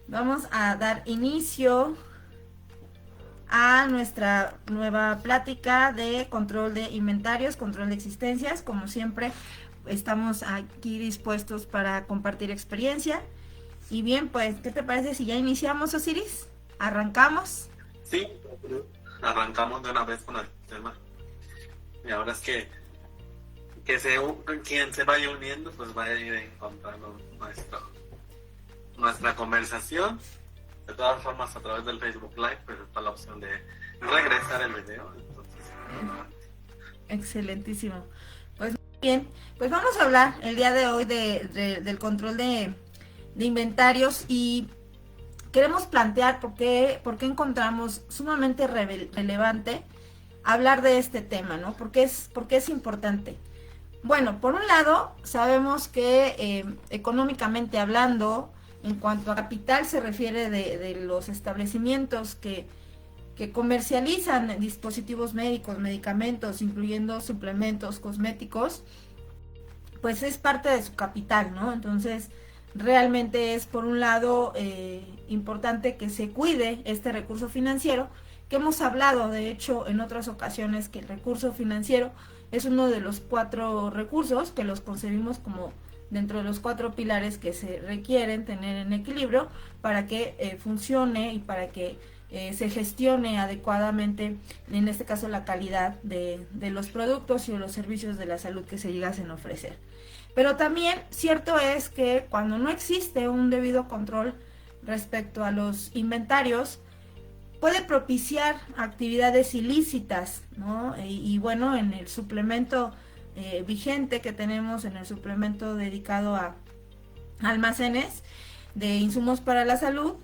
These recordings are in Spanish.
Vamos a dar inicio a nuestra nueva plática de control de inventarios, control de existencias. Como siempre, estamos aquí dispuestos para compartir experiencia. Y bien, pues, ¿qué te parece si ya iniciamos, Osiris? ¿Arrancamos? Sí, arrancamos de una vez con el tema. Y ahora es quien se vaya uniendo, pues vaya a ir encontrando nuestra conversación. De todas formas, a través del Facebook Live, pues está la opción de regresar el video. Entonces, excelentísimo. Pues bien, pues vamos a hablar el día de hoy del control de inventarios, y queremos plantear por qué encontramos sumamente relevante hablar de este tema, ¿no? ¿Por qué es importante? Bueno, por un lado, sabemos que económicamente hablando, en cuanto a capital se refiere de los establecimientos que comercializan dispositivos médicos, medicamentos, incluyendo suplementos cosméticos, pues es parte de su capital, ¿no? Entonces, realmente es, por un lado, importante que se cuide este recurso financiero, que hemos hablado, de hecho, en otras ocasiones, que el recurso financiero es uno de los 4 recursos que los concebimos como dentro de los 4 pilares que se requieren tener en equilibrio para que funcione y para que se gestione adecuadamente, en este caso, la calidad de los productos y de los servicios de la salud que se llegasen a ofrecer. Pero también cierto es que cuando no existe un debido control respecto a los inventarios, puede propiciar actividades ilícitas, ¿no? Y bueno, en el suplemento vigente que tenemos, en el suplemento dedicado a almacenes de insumos para la salud,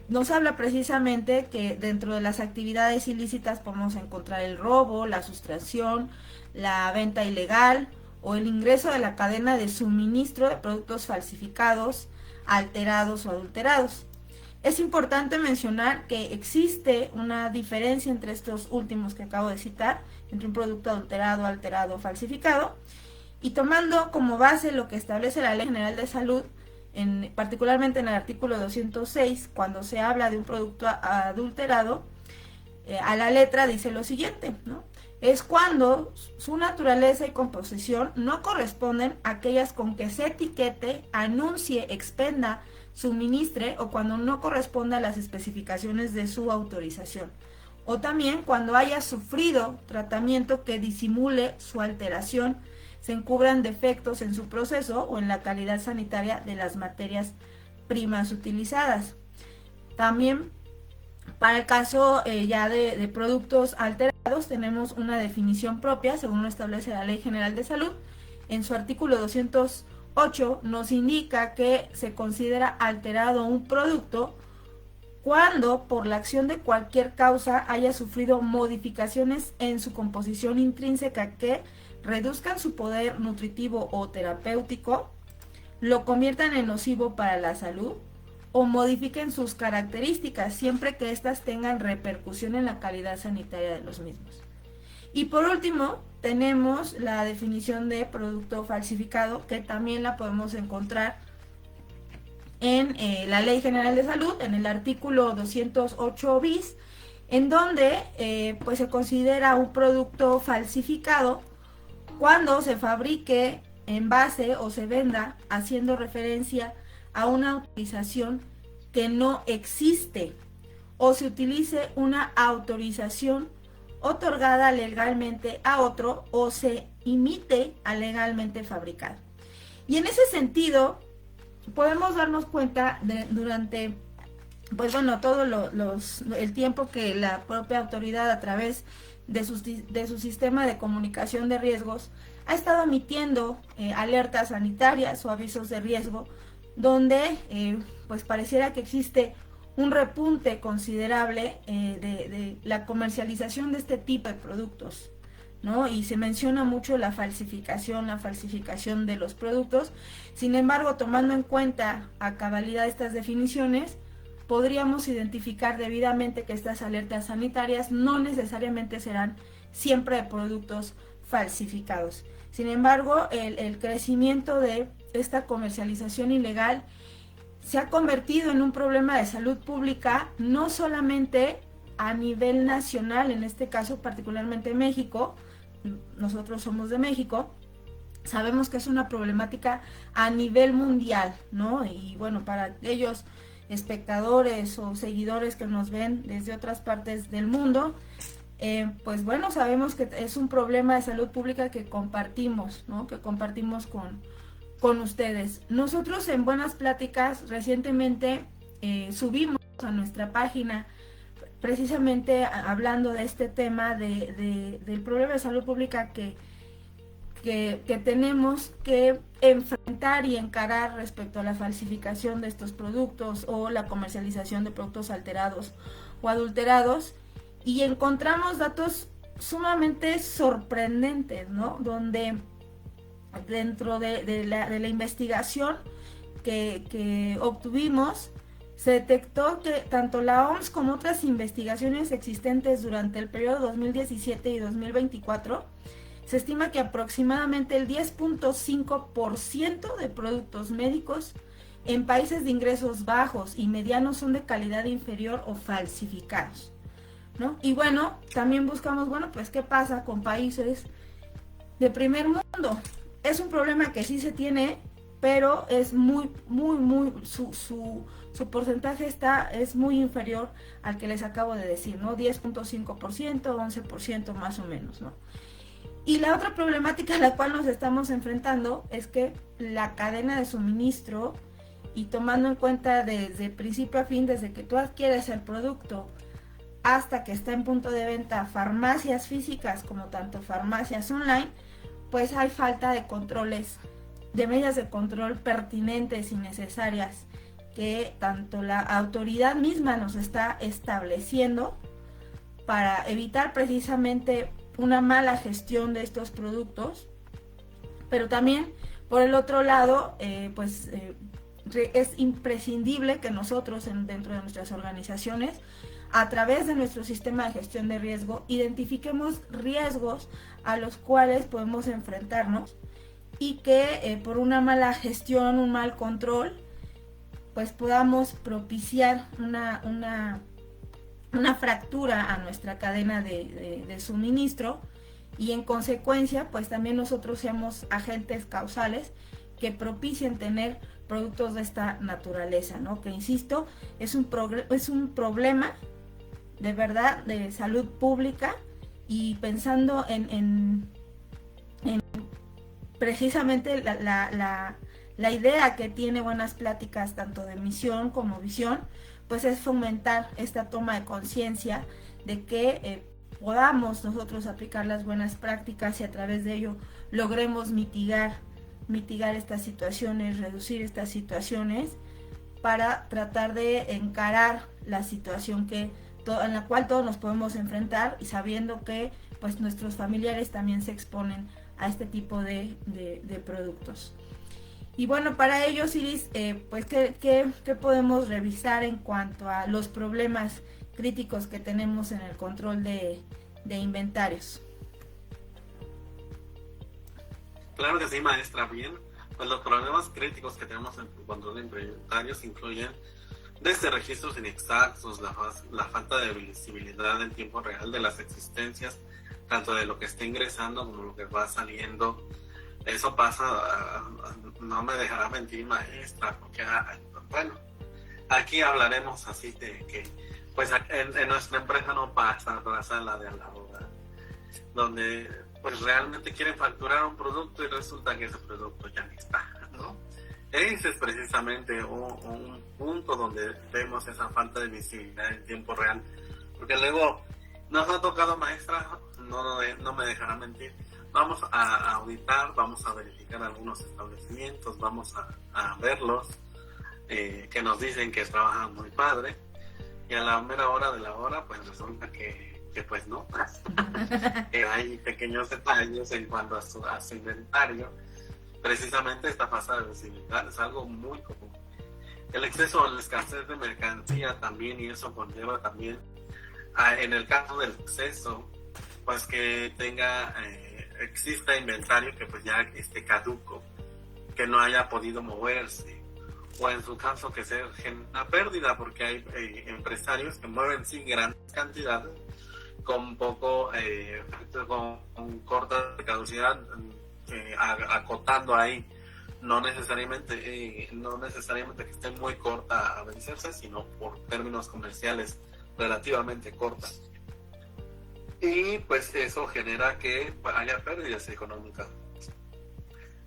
nos habla precisamente que dentro de las actividades ilícitas podemos encontrar el robo, la sustracción, la venta ilegal o el ingreso de la cadena de suministro de productos falsificados, alterados o adulterados. Es importante mencionar que existe una diferencia entre estos últimos que acabo de citar, entre un producto adulterado, alterado o falsificado, y tomando como base lo que establece la Ley General de Salud, particularmente en el artículo 206, cuando se habla de un producto adulterado, a la letra dice lo siguiente, ¿no? Es cuando su naturaleza y composición no corresponden a aquellas con que se etiquete, anuncie, expenda, suministre, o cuando no corresponda a las especificaciones de su autorización. O también cuando haya sufrido tratamiento que disimule su alteración, se encubran defectos en su proceso o en la calidad sanitaria de las materias primas utilizadas. También, para el caso ya de productos alterados, tenemos una definición propia, según lo establece la Ley General de Salud. En su artículo 208 nos indica que se considera alterado un producto cuando, por la acción de cualquier causa, haya sufrido modificaciones en su composición intrínseca que reduzcan su poder nutritivo o terapéutico, lo conviertan en nocivo para la salud o modifiquen sus características, siempre que éstas tengan repercusión en la calidad sanitaria de los mismos. Y por último, tenemos la definición de producto falsificado, que también la podemos encontrar en la Ley General de Salud, en el artículo 208 bis, en donde pues se considera un producto falsificado cuando se fabrique, envase o se venda haciendo referencia a una autorización que no existe, o se utilice una autorización otorgada legalmente a otro, o se imite a legalmente fabricado. Y en ese sentido, podemos darnos cuenta durante, pues bueno, todo el tiempo que la propia autoridad, a través de su sistema de comunicación de riesgos, ha estado emitiendo alertas sanitarias o avisos de riesgo, donde pues pareciera que existe un repunte considerable de la comercialización de este tipo de productos, ¿no? Y se menciona mucho la falsificación de los productos. Sin embargo, tomando en cuenta a cabalidad estas definiciones, podríamos identificar debidamente que estas alertas sanitarias no necesariamente serán siempre de productos falsificados. Sin embargo, el crecimiento de esta comercialización ilegal se ha convertido en un problema de salud pública, no solamente a nivel nacional, en este caso particularmente México, nosotros somos de México, sabemos que es una problemática a nivel mundial, ¿no? Y bueno, para aquellos espectadores o seguidores que nos ven desde otras partes del mundo, pues bueno, sabemos que es un problema de salud pública que compartimos, ¿no? Que compartimos con ustedes. Nosotros en Buenas Pláticas recientemente subimos a nuestra página precisamente hablando de este tema del problema de salud pública que tenemos que enfrentar y encarar respecto a la falsificación de estos productos o la comercialización de productos alterados o adulterados, y encontramos datos sumamente sorprendentes, ¿no? Donde dentro de la investigación que obtuvimos, se detectó que tanto la OMS como otras investigaciones existentes durante el periodo 2017 y 2024, se estima que aproximadamente el 10.5% de productos médicos en países de ingresos bajos y medianos son de calidad inferior o falsificados, ¿no? Y bueno, también buscamos, bueno, pues qué pasa con países de primer mundo. Es un problema que sí se tiene, pero es muy su porcentaje es muy inferior al que les acabo de decir, ¿no? 10.5%, 11% más o menos, ¿no? Y la otra problemática a la cual nos estamos enfrentando es que la cadena de suministro, y tomando en cuenta desde principio a fin, desde que tú adquieres el producto hasta que está en punto de venta, farmacias físicas como tanto farmacias online, pues hay falta de controles, de medidas de control pertinentes y necesarias que tanto la autoridad misma nos está estableciendo para evitar precisamente una mala gestión de estos productos, pero también por el otro lado es imprescindible que nosotros dentro de nuestras organizaciones, a través de nuestro sistema de gestión de riesgo, identifiquemos riesgos a los cuales podemos enfrentarnos y que por una mala gestión, un mal control, pues podamos propiciar una fractura a nuestra cadena de suministro, y en consecuencia pues también nosotros seamos agentes causales que propicien tener productos de esta naturaleza, ¿no? Que insisto, es un problema de verdad de salud pública, y pensando en precisamente la idea que tiene Buenas Pláticas, tanto de misión como visión, pues es fomentar esta toma de conciencia de que podamos nosotros aplicar las buenas prácticas y a través de ello logremos mitigar estas situaciones, reducir estas situaciones, para tratar de encarar la situación en la cual todos nos podemos enfrentar, y sabiendo que pues nuestros familiares también se exponen a este tipo de productos. Y bueno, para ello, Iris, pues ¿qué podemos revisar en cuanto a los problemas críticos que tenemos en el control de inventarios? Claro que sí, maestra, bien. Pues los problemas críticos que tenemos en el control de inventarios incluyen desde registros inexactos, la falta de visibilidad en tiempo real de las existencias, tanto de lo que está ingresando como lo que va saliendo. Eso pasa, no me dejará mentir, maestra, porque bueno, aquí hablaremos así de que pues en nuestra empresa no pasa la de la hora, donde pues realmente quieren facturar un producto y resulta que ese producto ya no está, ¿no? Ese es precisamente un punto donde vemos esa falta de visibilidad en tiempo real, porque luego nos ha tocado, maestra, no me dejará mentir, vamos a auditar, vamos a verificar algunos establecimientos, vamos a verlos, que nos dicen que trabajan muy padre, y a la mera hora de la hora pues resulta que pues no, que hay pequeños detalles en cuanto a su inventario. Precisamente esta falta de visibilidad es algo muy común. El exceso o la escasez de mercancía también, y eso conlleva también, en el caso del exceso, pues que exista inventario que pues ya esté caduco, que no haya podido moverse, o en su caso que se genera pérdida, porque hay empresarios que mueven sí grandes cantidades con poco, con corta caducidad, acotando ahí, no necesariamente que esté muy corta a vencerse, sino por términos comerciales relativamente cortas. Y pues eso genera que haya pérdidas económicas.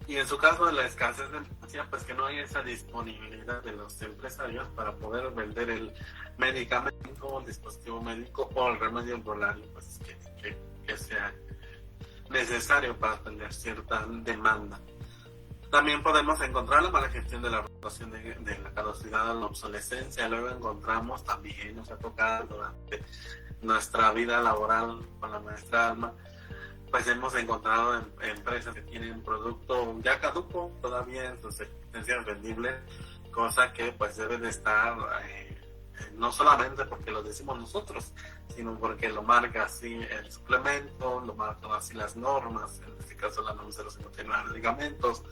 Y en su caso de la escasez de mercancía, pues que no hay esa disponibilidad de los empresarios para poder vender el medicamento, el dispositivo médico o el remedio herbolario, pues que sea necesario para atender cierta demanda. También podemos encontrar la mala gestión de la rotación de la caducidad o la obsolescencia. Luego encontramos también, nos ha tocado durante nuestra vida laboral con la maestra Alma, pues hemos encontrado empresas que tienen producto ya caduco todavía en sus existencias vendibles, cosa que pues debe de estar, no solamente porque lo decimos nosotros, sino porque lo marca así el suplemento, lo marcan así las normas, en este caso la NOM 059 de medicamentos,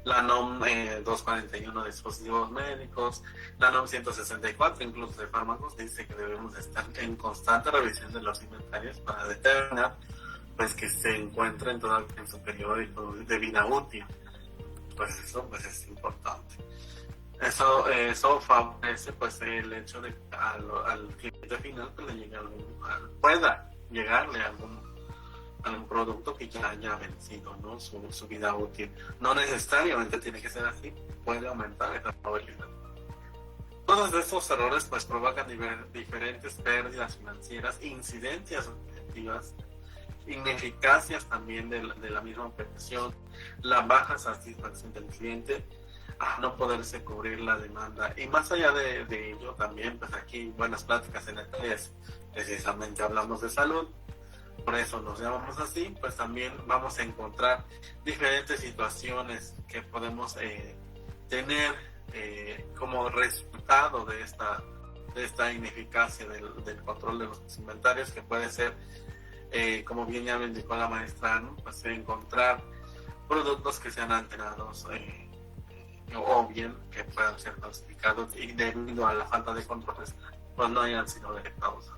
la NOM 241 de dispositivos médicos, la NOM 164 incluso de fármacos, dice que debemos estar en constante revisión de los inventarios para determinar pues que se encuentren todavía en su periodo de vida útil. Pues eso pues es importante. Eso favorece pues el hecho de que al cliente final que le llegue pueda llegarle algún producto que ya haya vencido, ¿no? su vida útil. No necesariamente tiene que ser así, puede aumentar esa probabilidad. Todos estos errores pues provocan diferentes pérdidas financieras, incidencias objetivas, ineficacias también de la misma operación, la baja satisfacción del cliente a no poderse cubrir la demanda. Y más allá de ello también, pues aquí buenas pláticas en ETS, precisamente hablamos de salud, por eso nos llamamos así, pues también vamos a encontrar diferentes situaciones que podemos tener como resultado de esta ineficacia del control de los inventarios, que puede ser, como bien ya me indicó la maestra, ¿no? Pues encontrar productos que sean alterados o bien que puedan ser falsificados y debido a la falta de controles pues no hayan sido detectados.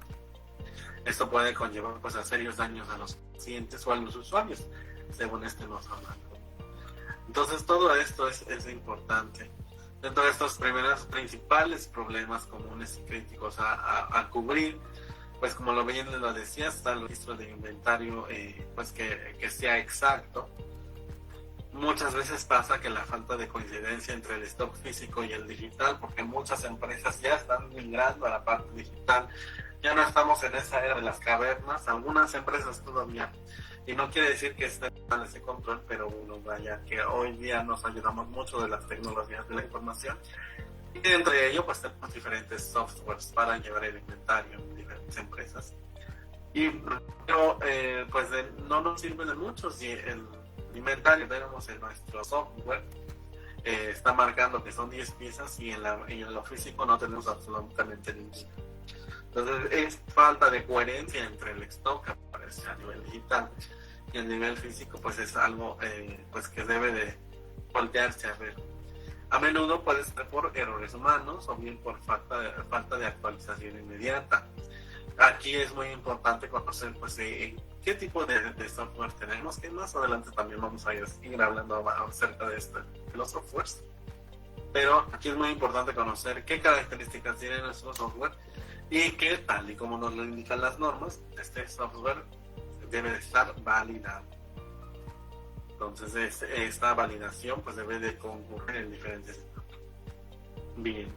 Esto puede conllevar pues a serios daños a los pacientes o a los usuarios, según estemos hablando. Entonces todo esto es importante. Dentro de estos primeros principales problemas comunes y críticos a cubrir, pues como lo bien lo decía, está el registro de inventario, pues que sea exacto. Muchas veces pasa que la falta de coincidencia entre el stock físico y el digital, porque muchas empresas ya están migrando a la parte digital, ya no estamos en esa era de las cavernas, algunas empresas todavía, y no quiere decir que esté mal ese control, pero bueno, vaya que hoy día nos ayudamos mucho de las tecnologías de la información, y entre ello pues tenemos diferentes softwares para llevar el inventario en diferentes empresas. Pero pues no nos sirve de mucho si el inventario tenemos en nuestro software, está marcando que son 10 piezas y en lo físico no tenemos absolutamente ninguna. Entonces es falta de coherencia entre el stock que aparece a nivel digital y a nivel físico, pues es algo pues que debe de voltearse a ver. A menudo puede ser por errores humanos o bien por falta de actualización inmediata. Aquí es muy importante conocer pues qué tipo de software tenemos, que más adelante también vamos a ir hablando acerca de los softwares. Pero aquí es muy importante conocer qué características tiene nuestro software y que, tal y como nos lo indican las normas, este software debe de estar validado. Entonces esta validación pues debe de concurrir en diferentes etapas. Bien.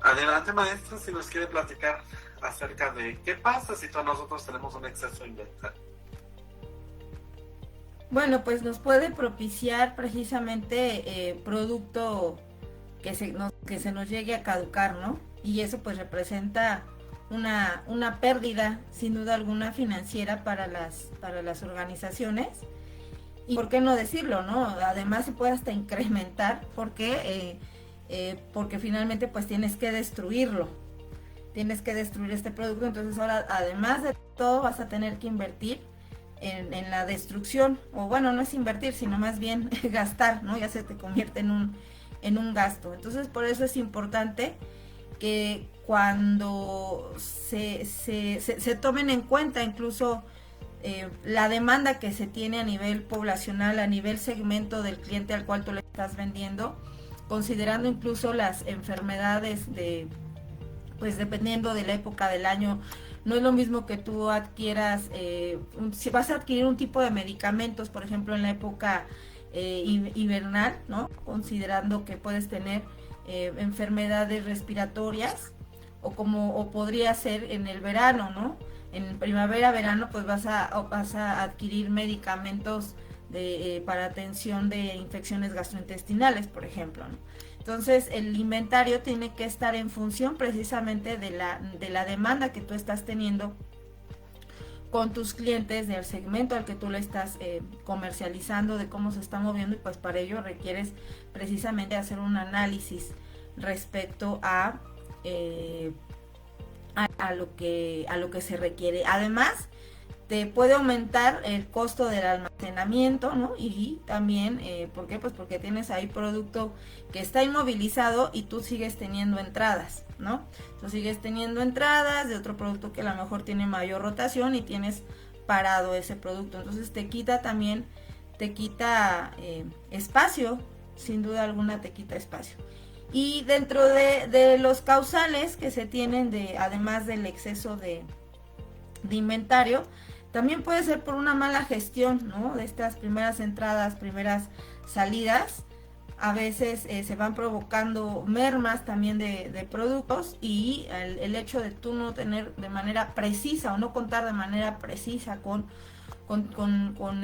Adelante, maestra, si nos quiere platicar acerca de qué pasa si todos nosotros tenemos un exceso de inventario. Bueno, pues nos puede propiciar precisamente producto que se nos llegue a caducar, ¿no? Y eso pues representa una pérdida, sin duda alguna, financiera para las organizaciones. Y por qué no decirlo, ¿no? Además se puede hasta incrementar, porque finalmente pues tienes que destruir este producto. Entonces ahora, además de todo, vas a tener que invertir en la destrucción, o bueno, no es invertir, sino más bien gastar, ¿no? Ya se te convierte en en un gasto. Entonces por eso es importante que cuando se tomen en cuenta incluso la demanda que se tiene a nivel poblacional, a nivel segmento del cliente al cual tú le estás vendiendo, considerando incluso las enfermedades pues dependiendo de la época del año. No es lo mismo que tú adquieras, si vas a adquirir un tipo de medicamentos, por ejemplo, en la época invernal, ¿no? Considerando que puedes tener enfermedades respiratorias, o podría ser en el verano, ¿no? En primavera, verano, pues vas a adquirir medicamentos para atención de infecciones gastrointestinales, por ejemplo, ¿no? Entonces el inventario tiene que estar en función precisamente de la demanda que tú estás teniendo con tus clientes, del segmento al que tú le estás comercializando, de cómo se está moviendo, y pues para ello requieres precisamente hacer un análisis respecto a lo que se requiere. Además, te puede aumentar el costo del almacenamiento, ¿no? Y también, ¿por qué? Pues porque tienes ahí producto que está inmovilizado y tú sigues teniendo entradas, ¿no? Tú sigues teniendo entradas de otro producto que a lo mejor tiene mayor rotación y tienes parado ese producto. Entonces te quita espacio, sin duda alguna te quita espacio. Y dentro de los causales que se tienen, además del exceso de inventario, también puede ser por una mala gestión, ¿no? De estas primeras entradas, primeras salidas. A veces se van provocando mermas también de productos, y el hecho de tú no tener de manera precisa o no contar de manera precisa con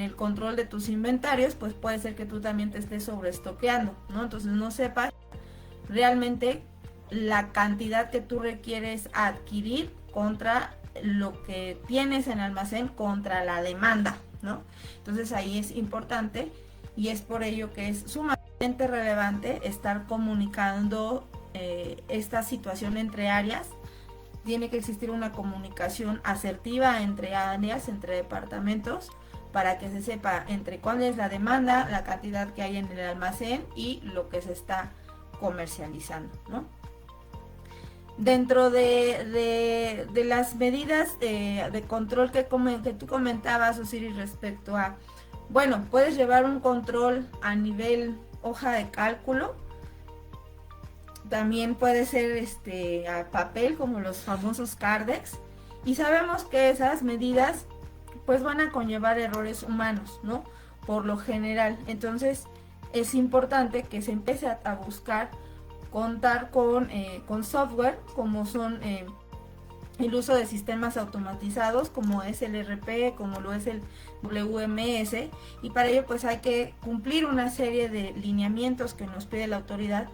el control de tus inventarios, pues puede ser que tú también te estés sobreestoqueando, ¿no? Entonces no sepas realmente la cantidad que tú requieres adquirir contra lo que tienes en almacén, contra la demanda, ¿no? Entonces ahí es importante, y es por ello que es sumamente relevante estar comunicando esta situación entre áreas. Tiene que existir una comunicación asertiva entre áreas, entre departamentos, para que se sepa entre cuál es la demanda, la cantidad que hay en el almacén y lo que se está comercializando, ¿no? Dentro de las medidas de control que tú comentabas, Osiris, respecto a, bueno, puedes llevar un control a nivel hoja de cálculo, también puede ser a papel, como los famosos Cardex, y sabemos que esas medidas pues van a conllevar errores humanos, ¿no? Por lo general. Entonces es importante que se empiece a buscar contar con software, como son el uso de sistemas automatizados, como es el ERP, como lo es el WMS, y para ello pues hay que cumplir una serie de lineamientos que nos pide la autoridad,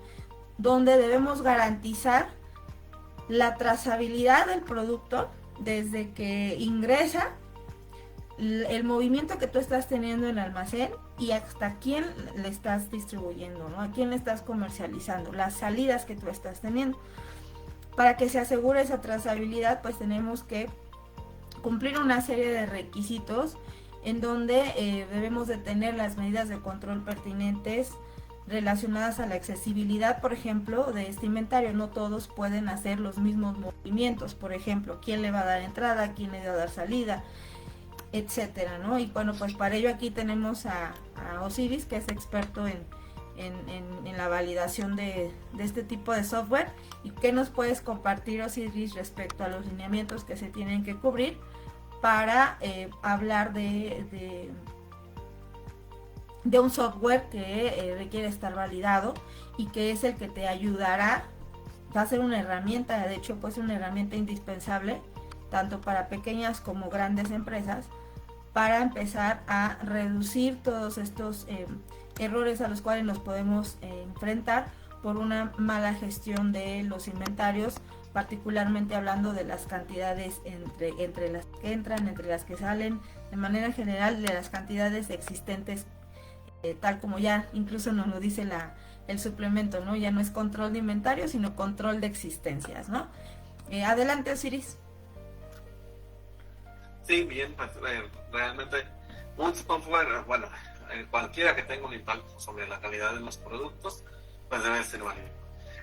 donde debemos garantizar la trazabilidad del producto desde que ingresa, el movimiento que tú estás teniendo en el almacén y hasta quién le estás distribuyendo, ¿no? A quién le estás comercializando, las salidas que tú estás teniendo. Para que se asegure esa trazabilidad, pues tenemos que cumplir una serie de requisitos en donde debemos de tener las medidas de control pertinentes relacionadas a la accesibilidad, por ejemplo, de este inventario. No todos pueden hacer los mismos movimientos, por ejemplo, quién le va a dar entrada, quién le va a dar salida, etcétera, ¿no? Y bueno, pues para ello aquí tenemos a Osiris, que es experto en la validación de este tipo de software. ¿Y qué nos puedes compartir, Osiris, respecto a los lineamientos que se tienen que cubrir para hablar de un software que requiere estar validado y que es el que te ayudará? Va a ser una herramienta, de hecho pues una herramienta indispensable tanto para pequeñas como grandes empresas, para empezar a reducir todos estos errores a los cuales nos podemos enfrentar por una mala gestión de los inventarios, particularmente hablando de las cantidades entre las que entran, entre las que salen, de manera general de las cantidades existentes, tal como ya incluso nos lo dice el suplemento, ¿no? Ya no es control de inventario, sino control de existencias, ¿no? Adelante, Osiris. Sí, bien, pues realmente un software, bueno, cualquiera que tenga un impacto sobre la calidad de los productos, pues debe ser válido.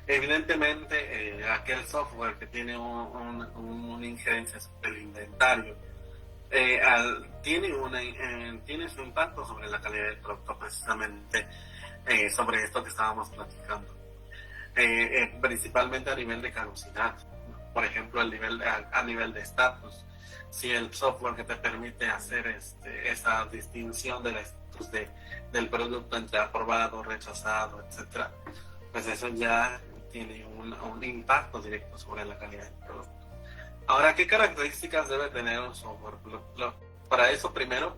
Evidentemente, aquel software que tiene una injerencia sobre el inventario tiene su impacto sobre la calidad del producto, precisamente sobre esto que estábamos platicando. Principalmente a nivel de caducidad, por ejemplo, a nivel de estatus. Si el software que te permite hacer esa distinción del estatus del producto entre aprobado, rechazado, etcétera, pues eso ya tiene un impacto directo sobre la calidad del producto. Ahora, ¿qué características debe tener un software? Para eso, primero,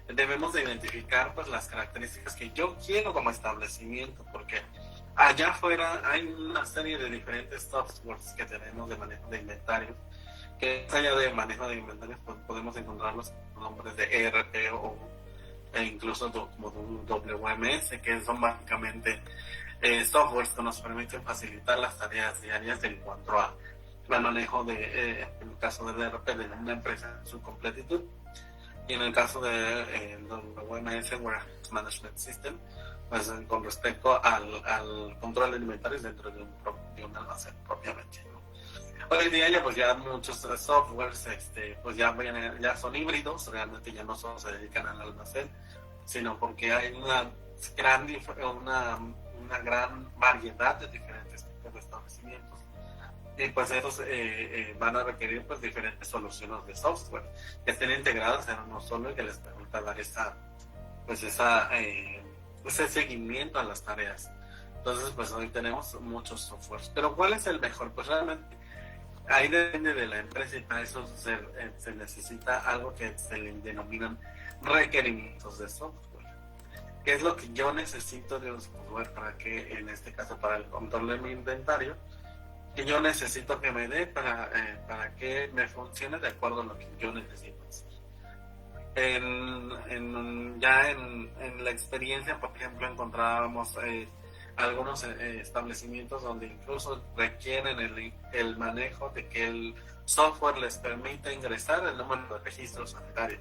debemos de identificar pues las características que yo quiero como establecimiento, porque allá afuera hay una serie de diferentes softwares que tenemos de manejo de inventarios, que más allá de manejo de inventarios pues podemos encontrar los nombres de ERP e incluso como de un WMS, que son básicamente softwares que nos permiten facilitar las tareas diarias en cuanto a el manejo en el caso del ERP de una empresa en su completitud, y en el caso de WMS, Warehouse Management System, pues con respecto al control de inventarios dentro de un almacén propiamente, ¿no? Hoy en día ya muchos softwares pues ya son híbridos, realmente ya no solo se dedican al almacén, sino porque hay una gran variedad de diferentes tipos de establecimientos, y pues esos van a requerir pues diferentes soluciones de software que estén integradas en uno solo y que les permita dar ese seguimiento a las tareas. Entonces pues hoy tenemos muchos softwares, pero ¿cuál es el mejor? Pues realmente ahí depende de la empresa, y para eso se necesita algo que se le denominan requerimientos de software. ¿Qué es lo que yo necesito de un software para que, en este caso, para el control de mi inventario, que yo necesito que me dé para que me funcione de acuerdo a lo que yo necesito hacer? En la experiencia, por ejemplo, encontrábamos algunos establecimientos donde incluso requieren el manejo de que el software les permita ingresar el número de registro sanitario.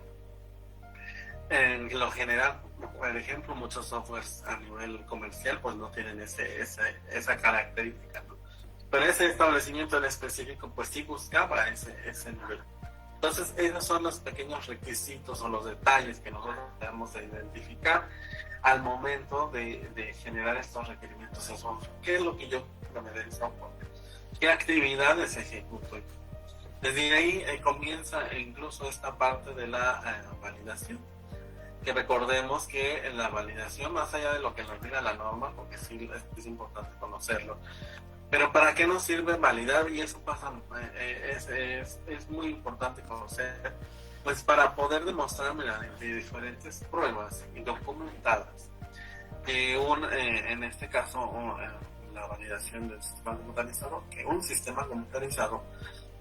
En lo general, por ejemplo, muchos softwares a nivel comercial pues no tienen esa característica, ¿no? Pero ese establecimiento en específico pues sí buscaba ese nivel. Entonces esos son los pequeños requisitos o los detalles que nosotros debemos de identificar al momento de generar estos requerimientos de software. ¿Qué es lo que yo quiero me dé el software? ¿Qué actividades ejecuto? Desde ahí comienza incluso esta parte de la validación, que recordemos que en la validación, más allá de lo que nos diga la norma, porque sí es importante conocerlo, pero ¿para qué nos sirve validar? Y eso pasa, es muy importante conocer, pues para poder demostrar mediante diferentes pruebas y documentadas que en este caso la validación del sistema computarizado, que un sistema computarizado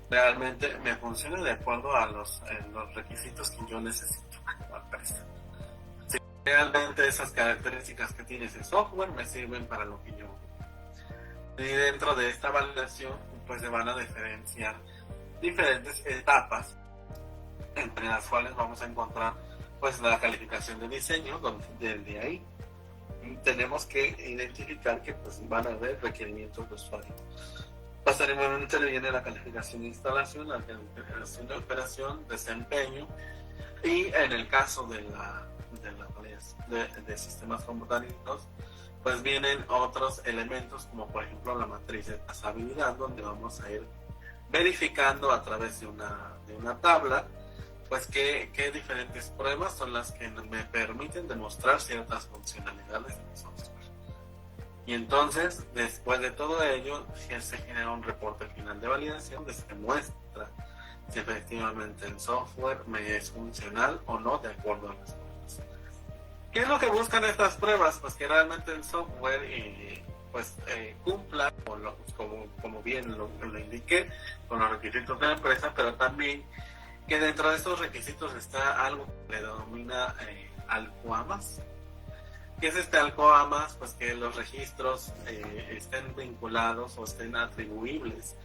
realmente me funcione de acuerdo a los requisitos que yo necesito como empresa. Si realmente esas características que tiene ese software me sirven para lo que yo. Y dentro de esta validación pues se van a diferenciar diferentes etapas, entre las cuales vamos a encontrar pues la calificación de diseño, donde desde ahí tenemos que identificar que pues van a haber requerimientos de usuario. Posteriormente viene la calificación de instalación, la calificación de operación, desempeño, y en el caso de de sistemas computarizados pues vienen otros elementos, como por ejemplo la matriz de trazabilidad, donde vamos a ir verificando a través de una tabla pues qué diferentes pruebas son las que me permiten demostrar ciertas funcionalidades del software. Y entonces, después de todo ello, se genera un reporte final de validación donde se muestra si efectivamente el software me es funcional o no de acuerdo a las pruebas. ¿Qué es lo que buscan estas pruebas? Pues que realmente el software cumpla como bien lo indiqué, con los requisitos de la empresa, pero también que dentro de estos requisitos está algo que le denomina ALCOAMAS. ¿Qué es este ALCOAMAS? Pues que los registros estén vinculados o estén atribuibles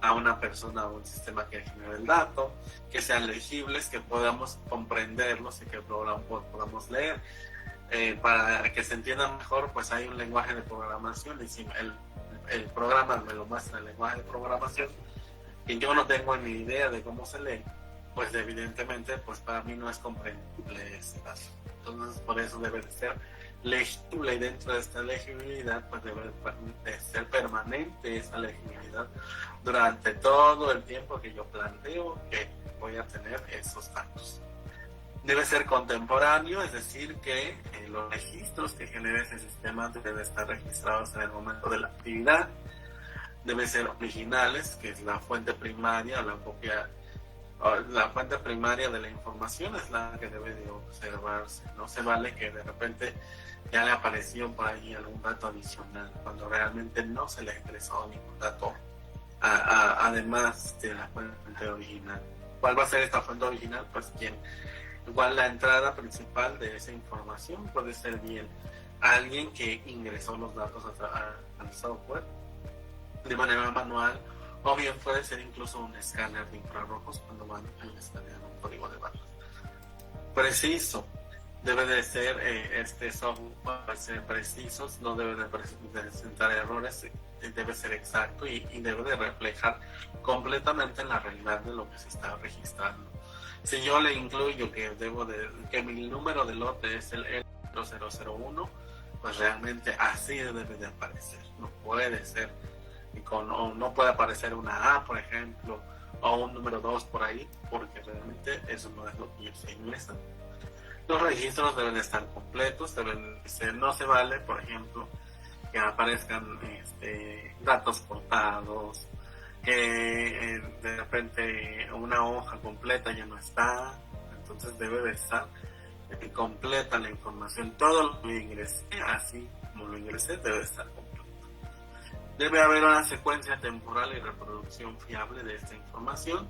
a una persona o un sistema que genere el dato, que sean legibles, que podamos comprenderlos y que podamos leer. Para que se entienda mejor, pues hay un lenguaje de programación, y si el programa me lo muestra el lenguaje de programación y yo no tengo ni idea de cómo se lee, pues evidentemente pues para mí no es comprensible ese caso. Entonces por eso debe de ser legible, y dentro de esta legibilidad pues debe de ser permanente esa legibilidad durante todo el tiempo que yo planteo que voy a tener esos datos. Debe ser contemporáneo, es decir, que los registros que genere ese sistema deben estar registrados en el momento de la actividad. Deben ser originales, que es la fuente primaria, la fuente primaria de la información es la que debe de observarse. No se vale que de repente ya le apareció por ahí algún dato adicional, cuando realmente no se le ingresó ningún dato además de la fuente original. ¿Cuál va a ser esta fuente original? Pues igual la entrada principal de esa información puede ser bien alguien que ingresó los datos al software de manera manual, o bien puede ser incluso un escáner de infrarrojos cuando van a escanear un código de barras. Preciso, debe de ser este software, debe ser preciso, no debe de presentar errores, debe ser exacto y debe de reflejar completamente la realidad de lo que se está registrando. Si yo le incluyo que mi número de lote es el L0001, pues realmente así debe de aparecer. No puede ser, o no puede aparecer una A, por ejemplo, o un número 2 por ahí, porque realmente eso no es lo que se ingresa. Los registros deben estar completos, no se vale, por ejemplo, que aparezcan datos cortados, que de repente una hoja completa ya no está. Entonces debe de estar completa la información, todo lo que ingresé, así como lo ingresé, debe estar completo. Debe haber una secuencia temporal y reproducción fiable de esta información.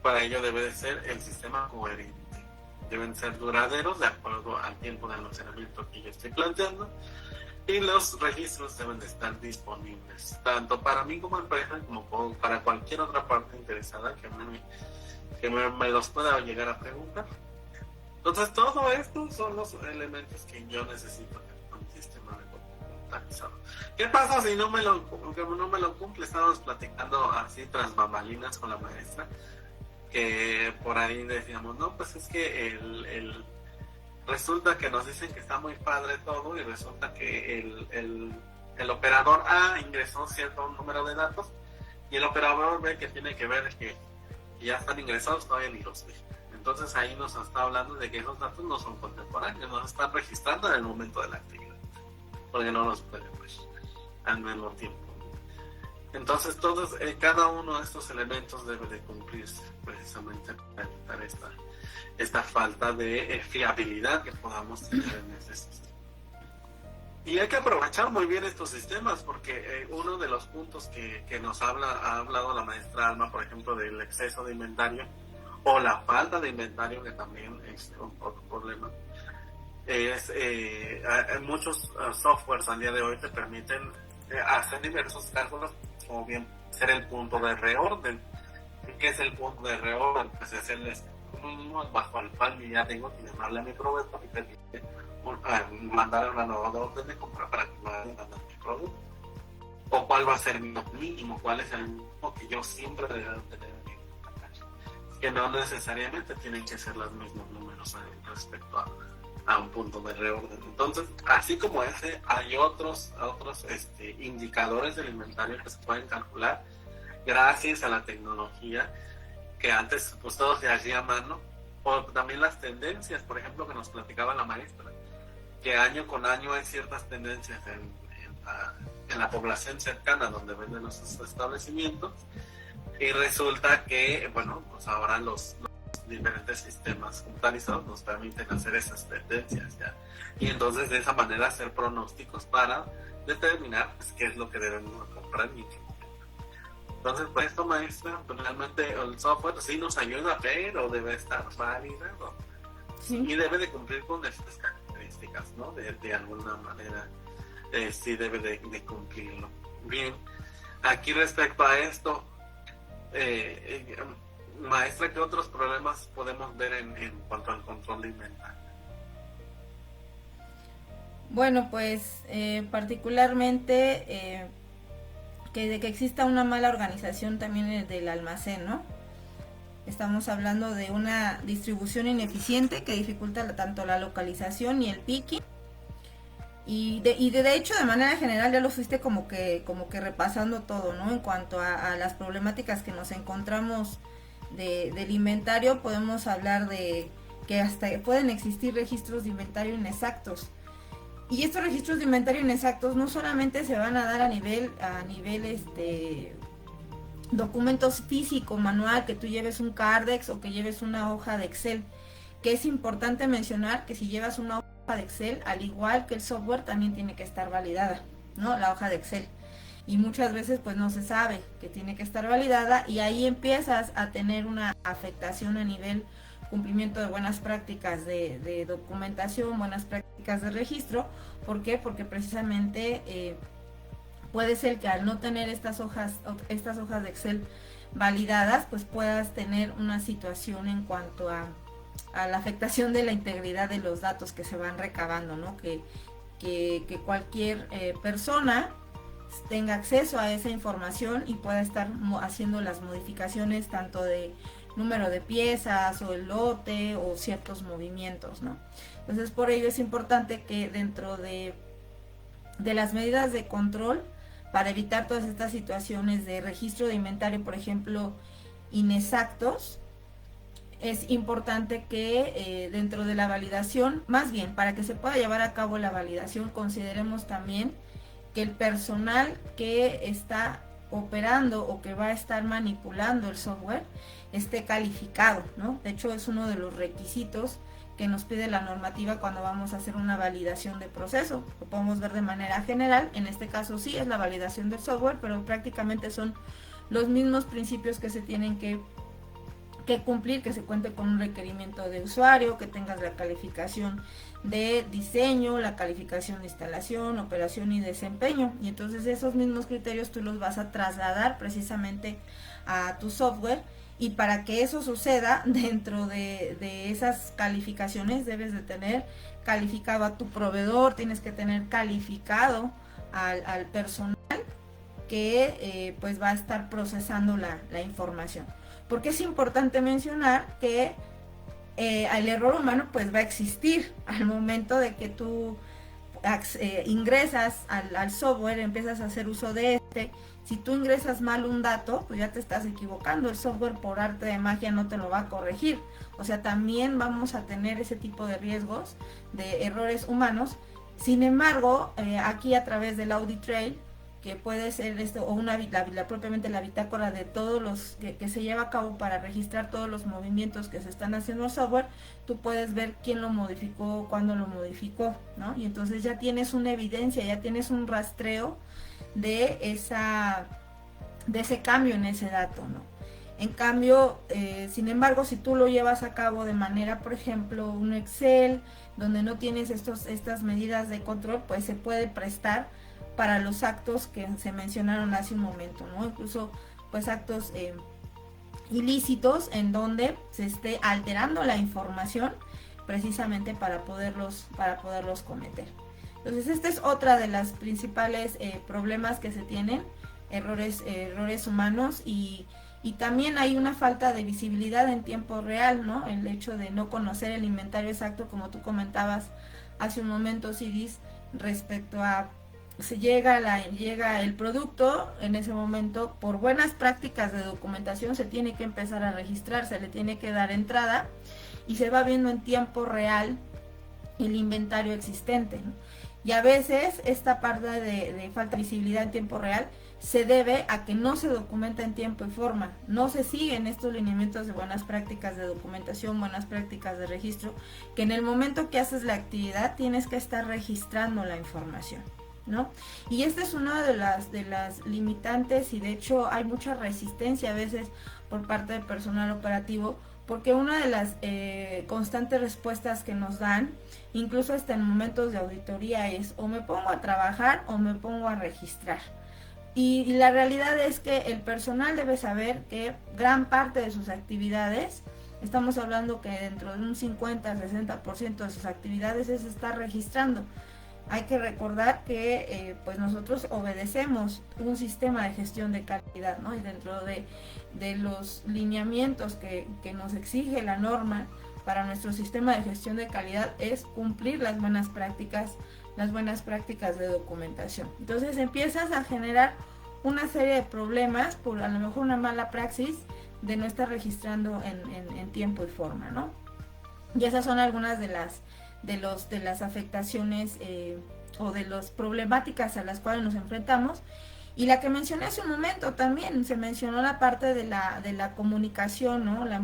Para ello debe de ser el sistema coherente, deben ser duraderos de acuerdo al tiempo de almacenamiento que yo estoy planteando, y los registros deben de estar disponibles, tanto para mí como empresa, como para cualquier otra parte interesada que me los pueda llegar a preguntar. Entonces, todo esto son los elementos que yo necesito en un sistema de computarizado. ¿Qué pasa si no me lo cumple? Estábamos platicando así tras bambalinas con la maestra, que por ahí decíamos, no, pues es que resulta que nos dicen que está muy padre todo, y resulta que el operador A ingresó cierto número de datos y el operador B, que tiene que ver que ya están ingresados, todavía ni los ve. Entonces ahí nos está hablando de que esos datos no son contemporáneos, no se están registrando en el momento de la actividad, porque no los pueden ver al mismo tiempo. Entonces cada uno de estos elementos debe de cumplirse precisamente para evitar esta falta de fiabilidad que podamos tener en ese sistema. Y hay que aprovechar muy bien estos sistemas, porque uno de los puntos que nos ha hablado la maestra Alma, por ejemplo, del exceso de inventario o la falta de inventario, que también es otro problema, es muchos softwares al día de hoy te permiten hacer diversos cálculos, o bien ser el punto de reorden. ¿Qué es el punto de reorden? Pues es el mínimo bajo el cual yo ya tengo que llamarle a mi proveedor y permite mandar una nueva orden de compra para que me vayan dando mi producto. O cuál va a ser mi mínimo, cuál es el mínimo que yo siempre debo tener en mi inventario. Que no necesariamente tienen que ser los mismos números respecto a un punto de reorden. Entonces, así como ese, hay otros indicadores del inventario que se pueden calcular gracias a la tecnología, que antes pues todo se hacía a mano, o también las tendencias, por ejemplo, que nos platicaba la maestra, que año con año hay ciertas tendencias en la población cercana donde venden los establecimientos, y resulta que, bueno, pues ahora los diferentes sistemas computarizados nos permiten hacer esas tendencias ya, y entonces de esa manera hacer pronósticos para determinar pues, qué es lo que debemos comprar y qué. Entonces, pues esto, maestra, pues, realmente el software sí nos ayuda, pero debe estar validado. Sí. Y debe de cumplir con estas características, ¿no? De alguna manera, sí debe de cumplirlo. Bien, aquí respecto a esto, maestra, ¿qué otros problemas podemos ver en cuanto al control de inventario? Bueno, pues particularmente de que exista una mala organización también del almacén, ¿no? Estamos hablando de una distribución ineficiente que dificulta tanto la localización y el picking. De hecho, de manera general ya lo fuiste como que repasando todo, ¿no? En cuanto a las problemáticas que nos encontramos del inventario, podemos hablar de que hasta pueden existir registros de inventario inexactos. Y estos registros de inventario inexactos no solamente se van a dar a nivel documentos físico, manual, que tú lleves un Cardex o que lleves una hoja de Excel, que es importante mencionar que si llevas una hoja de Excel, al igual que el software, también tiene que estar validada, ¿no? La hoja de Excel. Y muchas veces pues no se sabe que tiene que estar validada y ahí empiezas a tener una afectación a nivel cumplimiento de buenas prácticas de documentación, buenas prácticas de registro. ¿Por qué? Porque precisamente puede ser que al no tener estas hojas de Excel validadas, pues puedas tener una situación en cuanto a la afectación de la integridad de los datos que se van recabando, ¿no? Que cualquier persona tenga acceso a esa información y pueda estar haciendo las modificaciones tanto de número de piezas o el lote o ciertos movimientos, ¿no? Entonces por ello es importante que dentro de las medidas de control para evitar todas estas situaciones de registro de inventario, por ejemplo, inexactos, es importante que dentro de la validación, más bien para que se pueda llevar a cabo la validación, consideremos también que el personal que está operando o que va a estar manipulando el software esté calificado, ¿no? De hecho, es uno de los requisitos que nos pide la normativa cuando vamos a hacer una validación de proceso. Lo podemos ver de manera general, en este caso sí es la validación del software, pero prácticamente son los mismos principios que se tienen que cumplir, que se cuente con un requerimiento de usuario, que tengas la calificación de diseño, la calificación de instalación, operación y desempeño. Y entonces esos mismos criterios tú los vas a trasladar precisamente a tu software. Y para que eso suceda, dentro de esas calificaciones debes de tener calificado a tu proveedor, tienes que tener calificado al personal que pues va a estar procesando la información. Porque es importante mencionar que el error humano pues va a existir al momento de que tú ingresas al software, empiezas a hacer uso de este. Si tú ingresas mal un dato, pues ya te estás equivocando. El software por arte de magia no te lo va a corregir. O sea, también vamos a tener ese tipo de riesgos de errores humanos. Sin embargo, aquí a través del Audit Trail, que puede ser esto, o propiamente la bitácora de todos los que se lleva a cabo para registrar todos los movimientos que se están haciendo al software, tú puedes ver quién lo modificó, cuándo lo modificó, ¿no? Y entonces ya tienes una evidencia, ya tienes un rastreo de ese cambio en ese dato, ¿no? En cambio, sin embargo, si tú lo llevas a cabo de manera, por ejemplo, un Excel, donde no tienes estas medidas de control, pues se puede prestar para los actos que se mencionaron hace un momento, ¿no? Incluso pues actos ilícitos en donde se esté alterando la información precisamente para poderlos cometer. Entonces esta es otra de las principales problemas que se tienen, errores humanos y también hay una falta de visibilidad en tiempo real, ¿no? El hecho de no conocer el inventario exacto, como tú comentabas hace un momento, Sidis, respecto a llega el producto, en ese momento por buenas prácticas de documentación se tiene que empezar a registrar, se le tiene que dar entrada y se va viendo en tiempo real el inventario existente, ¿no? Y a veces esta parte de falta de visibilidad en tiempo real se debe a que no se documenta en tiempo y forma, no se siguen estos lineamientos de buenas prácticas de documentación, buenas prácticas de registro, que en el momento que haces la actividad tienes que estar registrando la información, ¿no? Y esta es una de las limitantes y de hecho hay mucha resistencia a veces por parte del personal operativo, porque una de las constantes respuestas que nos dan, incluso hasta en momentos de auditoría, es o me pongo a trabajar o me pongo a registrar. Y la realidad es que el personal debe saber que gran parte de sus actividades, estamos hablando que dentro de un 50-60% de sus actividades es estar registrando. hay que recordar que pues nosotros obedecemos un sistema de gestión de calidad, ¿no? Y dentro de los lineamientos que nos exige la norma para nuestro sistema de gestión de calidad es cumplir las buenas prácticas de documentación. Entonces empiezas a generar una serie de problemas por a lo mejor una mala praxis de no estar registrando en tiempo y forma, ¿no? Y esas son algunas de las afectaciones o de las problemáticas a las cuales nos enfrentamos. Y la que mencioné hace un momento también, se mencionó la parte de la comunicación, ¿no? La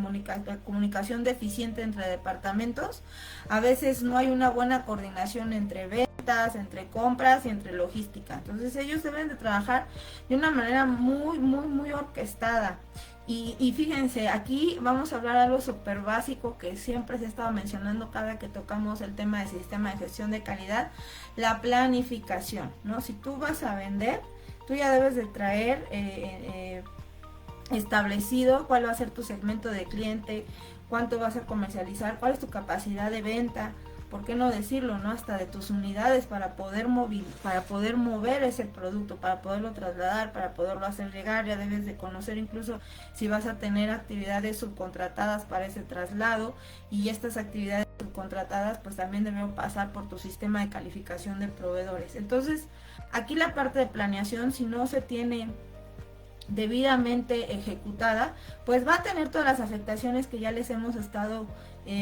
comunicación deficiente entre departamentos. A veces no hay una buena coordinación entre ventas, entre compras y entre logística. Entonces ellos deben de trabajar de una manera muy orquestada. Y fíjense, aquí vamos a hablar de algo súper básico que siempre se ha estado mencionando cada que tocamos el tema del sistema de gestión de calidad, la planificación, ¿no? Si tú vas a vender, tú ya debes de traer establecido cuál va a ser tu segmento de cliente, cuánto vas a comercializar, cuál es tu capacidad de venta, por qué no decirlo, ¿no? Hasta de tus unidades para poder mover ese producto, para poderlo trasladar, para poderlo hacer llegar. Ya debes de conocer incluso si vas a tener actividades subcontratadas para ese traslado, y estas actividades subcontratadas pues también deben pasar por tu sistema de calificación de proveedores. Entonces, aquí la parte de planeación, si no se tiene debidamente ejecutada, pues va a tener todas las afectaciones que ya les hemos estado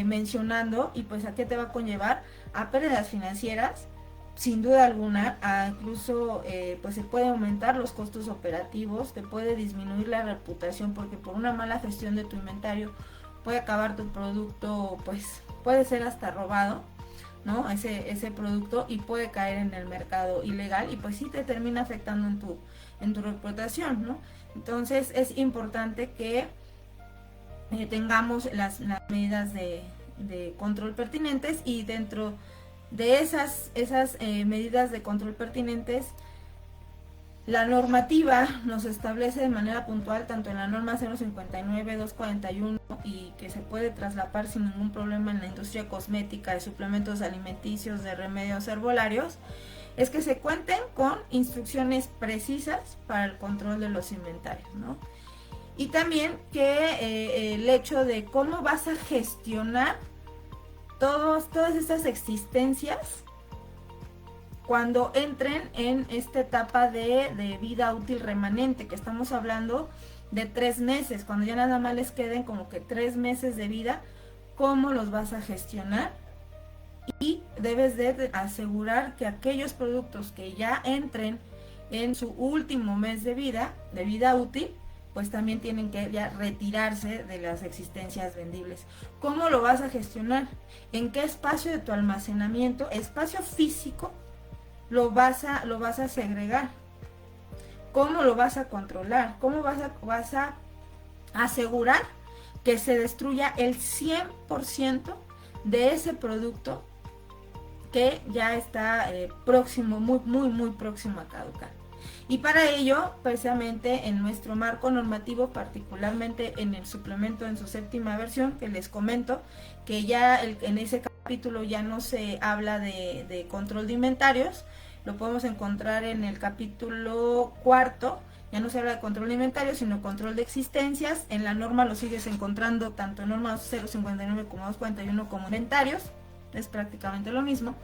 mencionando. Y pues a qué te va a conllevar: a pérdidas financieras, sin duda alguna, a incluso pues se puede aumentar los costos operativos, te puede disminuir la reputación, porque por una mala gestión de tu inventario puede acabar tu producto, pues puede ser hasta robado, ¿no? Ese producto, y puede caer en el mercado ilegal, y pues sí te termina afectando en tu reputación, ¿no? Entonces es importante que tengamos las medidas de control pertinentes, y dentro de esas medidas de control pertinentes, la normativa nos establece de manera puntual, tanto en la norma 059, 241, y que se puede traslapar sin ningún problema en la industria cosmética, de suplementos alimenticios, de remedios herbolarios, es que se cuenten con instrucciones precisas para el control de los inventarios, ¿no? Y también que el hecho de cómo vas a gestionar todas estas existencias cuando entren en esta etapa de vida útil remanente, que estamos hablando de 3 meses, cuando ya nada más les queden como que 3 meses de vida, ¿cómo los vas a gestionar? Y debes de asegurar que aquellos productos que ya entren en su último mes de vida útil, pues también tienen que ya retirarse de las existencias vendibles. ¿Cómo lo vas a gestionar? ¿En qué espacio de tu almacenamiento, espacio físico, lo vas a segregar? ¿Cómo lo vas a controlar? ¿Cómo vas a asegurar que se destruya el 100% de ese producto que ya está próximo, muy próximo a caducar? Y para ello, precisamente en nuestro marco normativo, particularmente en el suplemento en su 7ª versión, que les comento que ya en ese capítulo ya no se habla de control de inventarios, lo podemos encontrar en el capítulo 4, ya no se habla de control de inventarios, sino control de existencias. En la norma lo sigues encontrando tanto en norma 059 como 241 como inventarios, es prácticamente lo mismo.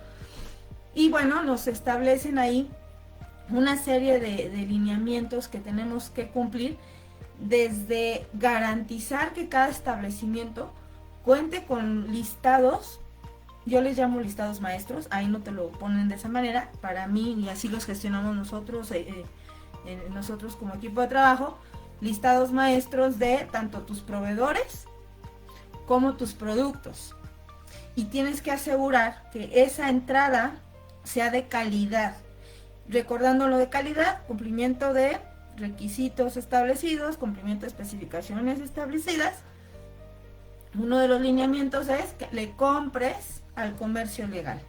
Y bueno, nos establecen ahí una serie de lineamientos que tenemos que cumplir, desde garantizar que cada establecimiento cuente con listados, yo les llamo listados maestros, ahí no te lo ponen de esa manera, para mí, y así los gestionamos nosotros, nosotros como equipo de trabajo, listados maestros de tanto tus proveedores como tus productos. Y tienes que asegurar que esa entrada sea de calidad. Recordando lo de calidad: cumplimiento de requisitos establecidos, cumplimiento de especificaciones establecidas. Uno de los lineamientos es que le compres al comercio legal,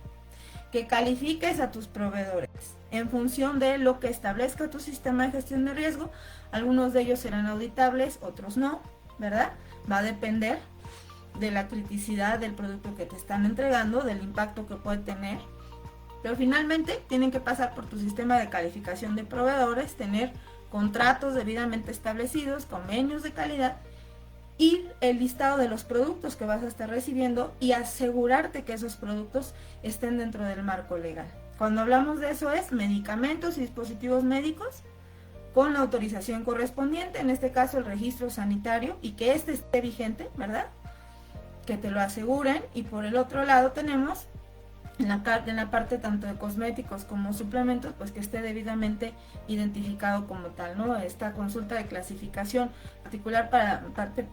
que califiques a tus proveedores en función de lo que establezca tu sistema de gestión de riesgo. Algunos de ellos serán auditables, otros no, ¿verdad? Va a depender de la criticidad del producto que te están entregando, del impacto que puede tener Pero finalmente tienen que pasar por tu sistema de calificación de proveedores, tener contratos debidamente establecidos, convenios de calidad y el listado de los productos que vas a estar recibiendo y asegurarte que esos productos estén dentro del marco legal. Cuando hablamos de eso es medicamentos y dispositivos médicos con la autorización correspondiente, en este caso el registro sanitario, y que este esté vigente, ¿verdad? Que te lo aseguren. Y por el otro lado tenemos en la parte tanto de cosméticos como suplementos, pues que esté debidamente identificado como tal, ¿no? Esta consulta de clasificación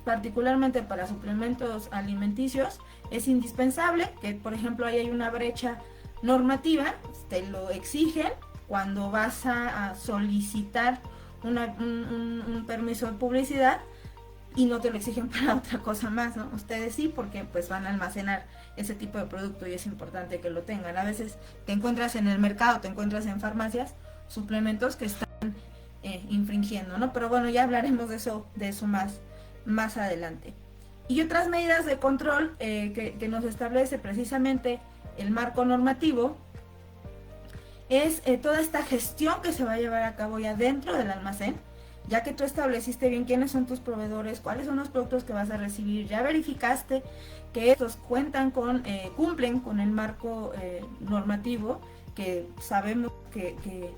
particularmente para suplementos alimenticios es indispensable, que por ejemplo ahí hay una brecha normativa, te lo exigen cuando vas a solicitar un permiso de publicidad y no te lo exigen para otra cosa más, ¿no? Ustedes sí, porque pues van a almacenar ese tipo de producto y es importante que lo tengan. A veces te encuentras en el mercado, te encuentras en farmacias suplementos que están infringiendo, ¿no? Pero bueno, ya hablaremos de eso más adelante. Y otras medidas de control que nos establece precisamente el marco normativo es toda esta gestión que se va a llevar a cabo ya dentro del almacén, ya que tú estableciste bien quiénes son tus proveedores, cuáles son los productos que vas a recibir, ya verificaste que estos cumplen con el marco normativo, que sabemos que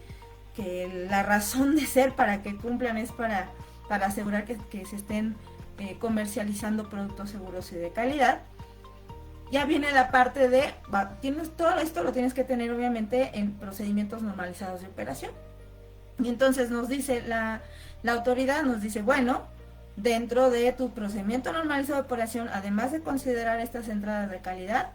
la razón de ser para que cumplan es para asegurar que se estén comercializando productos seguros y de calidad. Ya viene la parte de, todo esto lo tienes que tener obviamente en procedimientos normalizados de operación. Y entonces nos dice la autoridad, nos dice, bueno, dentro de tu procedimiento normalizado de operación, además de considerar estas entradas de calidad,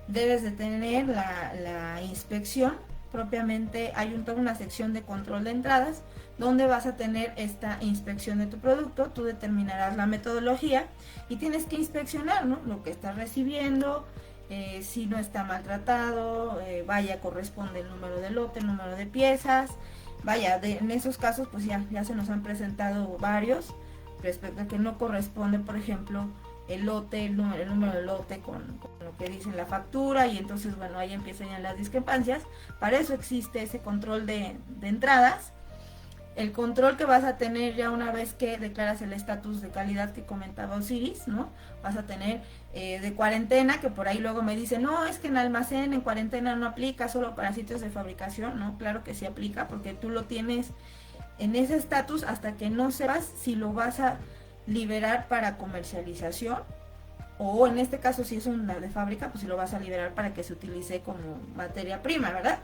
debes de tener la inspección. Propiamente hay toda una sección de control de entradas donde vas a tener esta inspección de tu producto. Tú determinarás la metodología y tienes que inspeccionar, ¿no?, lo que estás recibiendo, si no está maltratado, corresponde el número de lote, el número de piezas. En esos casos pues ya se nos han presentado varios respecto a que no corresponde, por ejemplo, el número de lote con lo que dice en la factura, y entonces bueno, ahí empiezan ya las discrepancias. Para eso existe ese control de entradas. El control que vas a tener ya una vez que declaras el estatus de calidad que comentaba Osiris, ¿no? Vas a tener de cuarentena, que por ahí luego me dicen, no, es que en almacén en cuarentena no aplica, solo para sitios de fabricación, ¿no? Claro que sí aplica, porque tú lo tienes en ese estatus hasta que no sepas si lo vas a liberar para comercialización, o en este caso si es una de fábrica, pues si lo vas a liberar para que se utilice como materia prima, ¿verdad?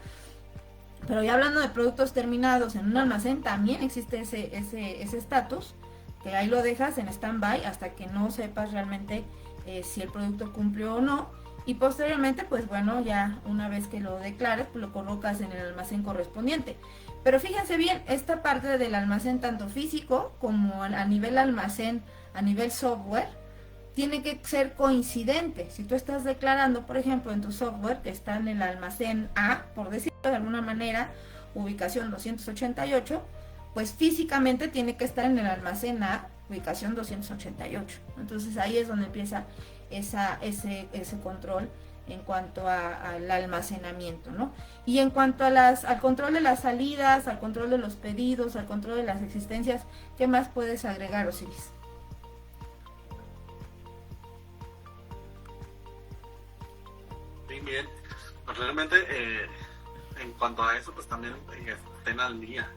Pero ya hablando de productos terminados en un almacén, también existe ese estatus, que ahí lo dejas en stand-by hasta que no sepas realmente si el producto cumplió o no, y posteriormente pues bueno, ya una vez que lo declares, pues lo colocas en el almacén correspondiente. Pero fíjense bien, esta parte del almacén tanto físico como a nivel almacén, a nivel software, tiene que ser coincidente. Si tú estás declarando, por ejemplo, en tu software que está en el almacén A, por decirlo de alguna manera, ubicación 288, pues físicamente tiene que estar en el almacén A, ubicación 288. Entonces ahí es donde empieza ese control en cuanto al almacenamiento, ¿no? Y en cuanto al control de las salidas, al control de los pedidos, al control de las existencias, ¿qué más puedes agregar, Osiris? Bien, pues realmente en cuanto a eso, pues también estén al día,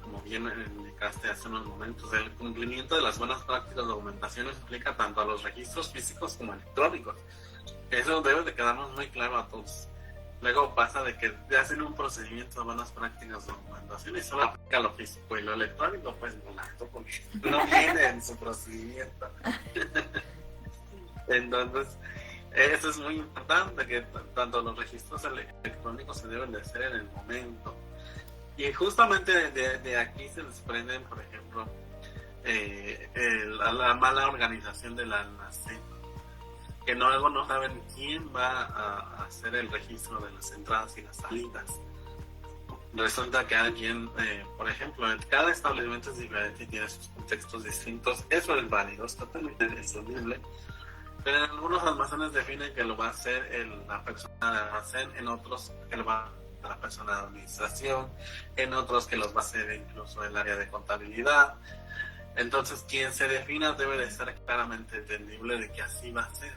como bien indicaste hace unos momentos. El cumplimiento de las buenas prácticas de documentación aplica tanto a los registros físicos como electrónicos. Eso debe de quedarnos muy claro a todos. Luego pasa de que hacen un procedimiento de buenas prácticas de documentación y solo aplica lo físico, y lo electrónico pues no, porque no viene en su procedimiento. Entonces eso es muy importante, que tanto los registros electrónicos se deben de hacer en el momento. Y justamente de aquí se desprenden, por ejemplo, la mala organización del almacén, que luego no saben quién va a hacer el registro de las entradas y las salidas. Resulta que alguien, por ejemplo, cada establecimiento es diferente y tiene sus contextos distintos. Eso es válido, es totalmente entendible. Pero en algunos almacenes definen que lo va a hacer la persona de almacén, en otros que lo va a hacer la persona de administración, en otros que los va a hacer incluso el área de contabilidad. Entonces, quien se defina debe de ser claramente entendible de que así va a ser.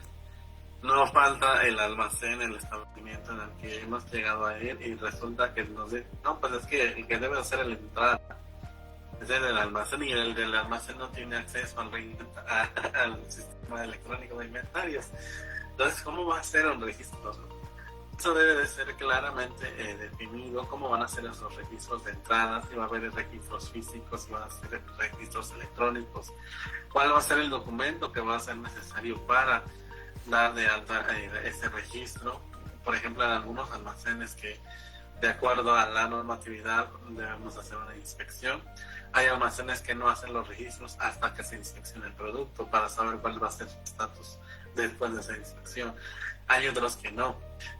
No falta el almacén, el establecimiento en el que hemos llegado a ir y resulta que nos dice, no, pues es que el que debe hacer el entrada es el del almacén y el del almacén no tiene acceso al sistema electrónico de inventarios. Entonces, ¿cómo va a ser un registro? Eso debe de ser claramente definido, cómo van a ser esos registros de entrada, si va a haber registros físicos, si van a ser registros electrónicos, cuál va a ser el documento que va a ser necesario para dar de alta ese registro. Por ejemplo, en algunos almacenes que de acuerdo a la normatividad debemos hacer una inspección. Hay almacenes que no hacen los registros hasta que se inspeccione el producto para saber cuál va a ser su estatus después de esa inspección. Hay otros que no,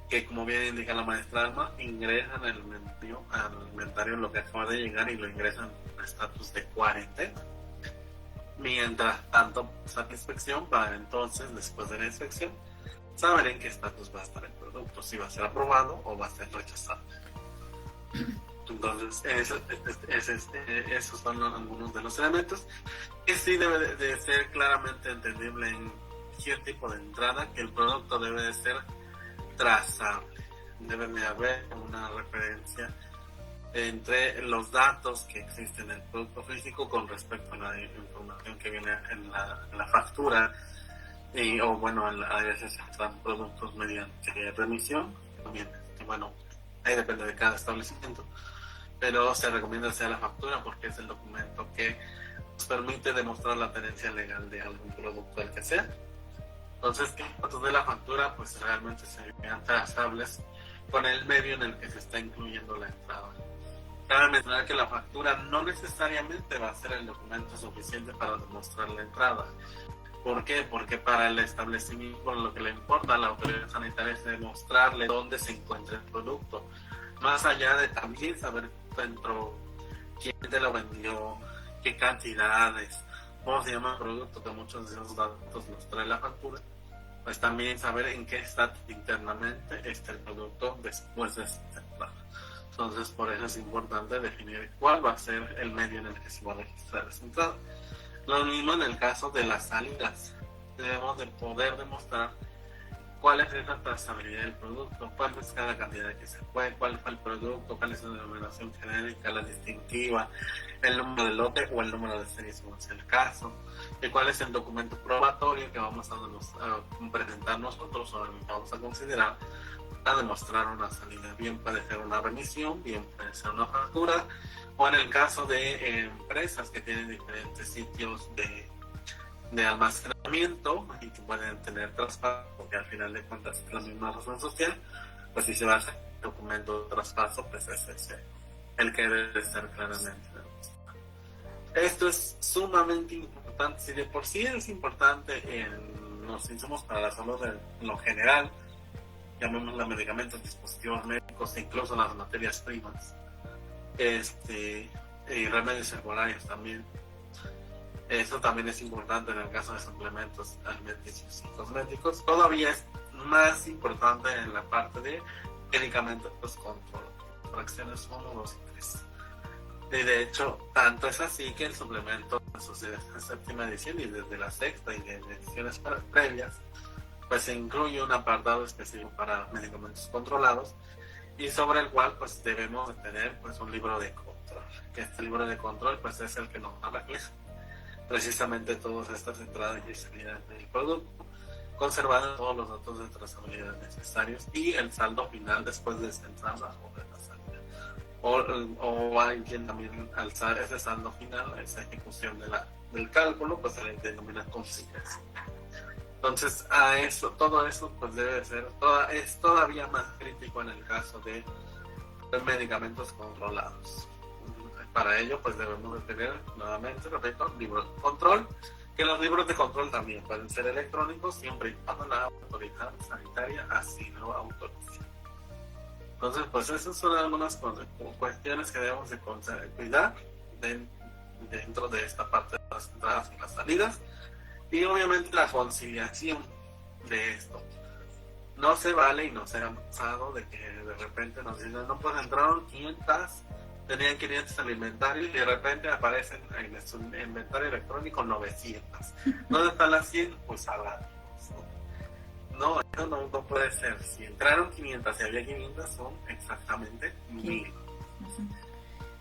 que como bien indica la maestra Alma, ingresan al inventario lo que acaba de llegar y lo ingresan en estatus de cuarentena. Mientras tanto, pasa la inspección para entonces, después de la inspección, saber en qué estatus va a estar el producto, si va a ser aprobado o va a ser rechazado. Entonces, esos son algunos de los elementos que sí debe de ser claramente entendible en cualquier tipo de entrada, que el producto debe de ser trazable. Debe de haber una referencia entre los datos que existen en el producto físico con respecto a la información que viene en la factura o bueno, a veces se tratan productos mediante remisión también, bueno, ahí depende de cada establecimiento, pero se recomienda que sea la factura porque es el documento que nos permite demostrar la tenencia legal de algún producto, el que sea. Entonces, que los datos de la factura pues realmente se vean trazables con el medio en el que se está incluyendo la entrada. Cabe mencionar que la factura no necesariamente va a ser el documento suficiente para demostrar la entrada. ¿Por qué? Porque para el establecimiento lo que le importa a la autoridad sanitaria es demostrarle dónde se encuentra el producto. Más allá de también saber dentro quién te lo vendió, qué cantidades, cómo se llama el producto, que muchos de esos datos nos trae la factura, pues también saber en qué está internamente el producto después de esta entrada. Entonces, por eso es importante definir cuál va a ser el medio en el que se va a registrar esa entrada. Lo mismo en el caso de las salidas. Debemos de poder demostrar cuál es esa trazabilidad del producto, cuál es cada cantidad que se fue, cuál fue el producto, cuál es la denominación genérica, la distintiva, el número de lote o el número de serie, según sea el caso, y cuál es el documento probatorio que vamos a presentar nosotros o vamos a considerar para demostrar una salida. Bien puede ser una remisión, bien puede ser una factura, o en el caso de empresas que tienen diferentes sitios de almacenamiento y que pueden tener traspaso, porque al final de cuentas es la misma razón social, pues si se va a hacer documento de traspaso, pues ese es el que debe estar claramente. Esto es sumamente importante. Si de por sí es importante en los insumos para la salud en lo general, llamémosla medicamentos, dispositivos médicos e incluso las materias primas, y remedios herbolarios también. Eso también es importante en el caso de suplementos alimenticios y cosméticos. Todavía es más importante en la parte de medicamentos control, fracciones 1, 2 y 3. Y de hecho, tanto es así que el suplemento en su séptima edición y desde la sexta y de ediciones previas, pues se incluye un apartado específico para medicamentos controlados y sobre el cual pues debemos de tener pues un libro de control. Que este libro de control pues es el que nos refleja precisamente todas estas entradas y salidas del producto, conservando todos los datos de trazabilidad necesarios y el saldo final después de esta entrada o de la salida. O alguien también alzar ese saldo final, esa ejecución del cálculo, pues se le denomina consignación. Entonces, todo eso pues debe ser, es todavía más crítico en el caso de medicamentos controlados. Para ello, pues debemos de tener, nuevamente, repito, libros de control, que los libros de control también pueden ser electrónicos, siempre y cuando la autoridad sanitaria así lo autorice. Entonces, pues esas son algunas cuestiones que debemos de cuidar dentro de esta parte de las entradas y las salidas. Y obviamente la conciliación. de esto. No se vale y no se ha pasado de que de repente nos dicen, no, pues entraron 500, tenían 500 en el inventario y de repente aparecen en su inventario electrónico 900. ¿Dónde están las 100? Pues habrá. No, eso no puede ser. Si entraron 500 y había 500, son exactamente 1000.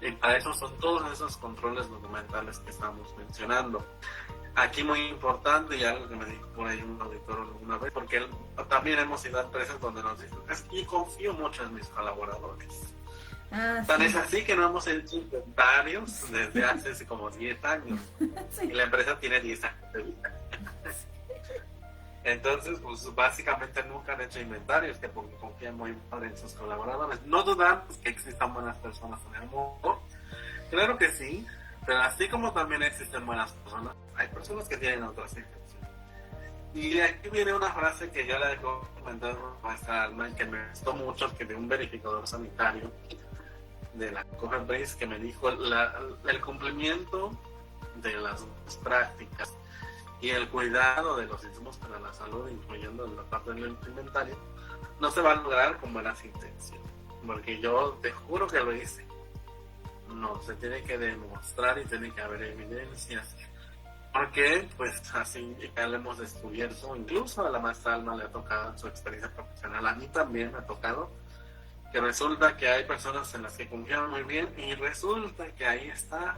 Y para eso son todos esos controles documentales que estamos mencionando. Aquí muy importante, y algo que me dijo por ahí un auditor una vez, porque también hemos ido a empresas donde nos dicen, es que confío mucho en mis colaboradores. Tan es así que no hemos hecho inventarios desde hace como 10 años. Sí. Y la empresa tiene 10 años de vida. Entonces, pues básicamente nunca han hecho inventarios, que porque confían muy en sus colaboradores. No dudan pues, que existan buenas personas en el mundo. Claro que sí, pero así como también existen buenas personas, hay personas que tienen otras intenciones. Y aquí viene una frase que yo le dejo comentar a nuestra alma y que me gustó mucho, que de un verificador sanitario de la COFEPRIS, que me dijo el cumplimiento de las prácticas y el cuidado de los insumos para la salud, incluyendo en la parte del inventario, no se va a lograr con buenas intenciones. Porque yo te juro que lo hice. No, se tiene que demostrar y tiene que haber evidencias. Porque, pues, así ya lo hemos descubierto. Incluso a la maestra Alma le ha tocado en su experiencia profesional. A mí también me ha tocado que resulta que hay personas en las que confían muy bien y resulta que ahí está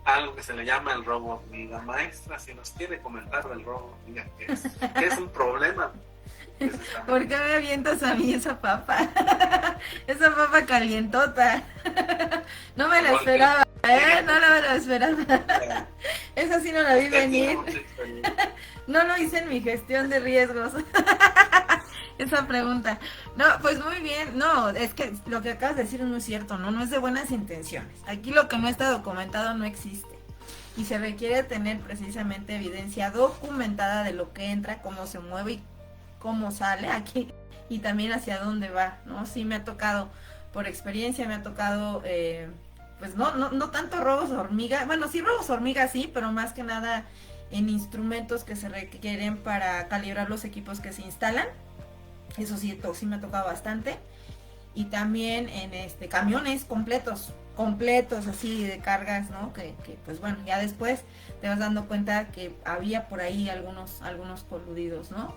algo que se le llama el robo hormiga. Maestra, si nos quiere comentar del robo hormiga, que es un problema. ¿Por qué me avientas a mí esa papa? Esa papa calientota. No me la esperaba, No me la esperaba. Esa sí no la vi venir. No lo hice en mi gestión de riesgos. Esa pregunta. No, pues muy bien. No, es que lo que acabas de decir no es cierto, no es de buenas intenciones. Aquí lo que no está documentado no existe. Y se requiere tener precisamente evidencia documentada de lo que entra, cómo se mueve y cómo sale aquí y también hacia dónde va, ¿no? Sí me ha tocado, por experiencia me ha tocado, pues no tanto robos hormiga, bueno, sí robos hormiga sí, pero más que nada en instrumentos que se requieren para calibrar los equipos que se instalan. Eso sí me ha tocado bastante. Y también en camiones completos así de cargas, ¿no? Que pues bueno, ya después te vas dando cuenta que había por ahí algunos coludidos, ¿no?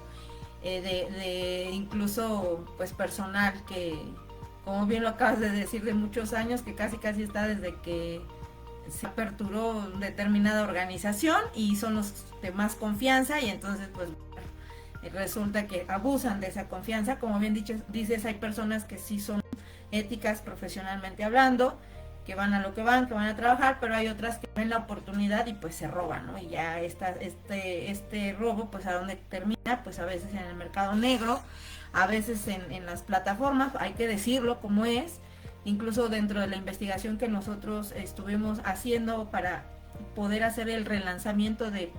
De incluso pues personal que, como bien lo acabas de decir, de muchos años, que casi está desde que se aperturó determinada organización y son los de más confianza y entonces pues resulta que abusan de esa confianza. Como bien dices, hay personas que sí son éticas profesionalmente hablando, que van a lo que van a trabajar, pero hay otras que ven la oportunidad y pues se roban, ¿no? Y ya este robo, pues a dónde termina, pues a veces en el mercado negro, a veces en las plataformas, hay que decirlo como es, incluso dentro de la investigación que nosotros estuvimos haciendo para poder hacer el relanzamiento de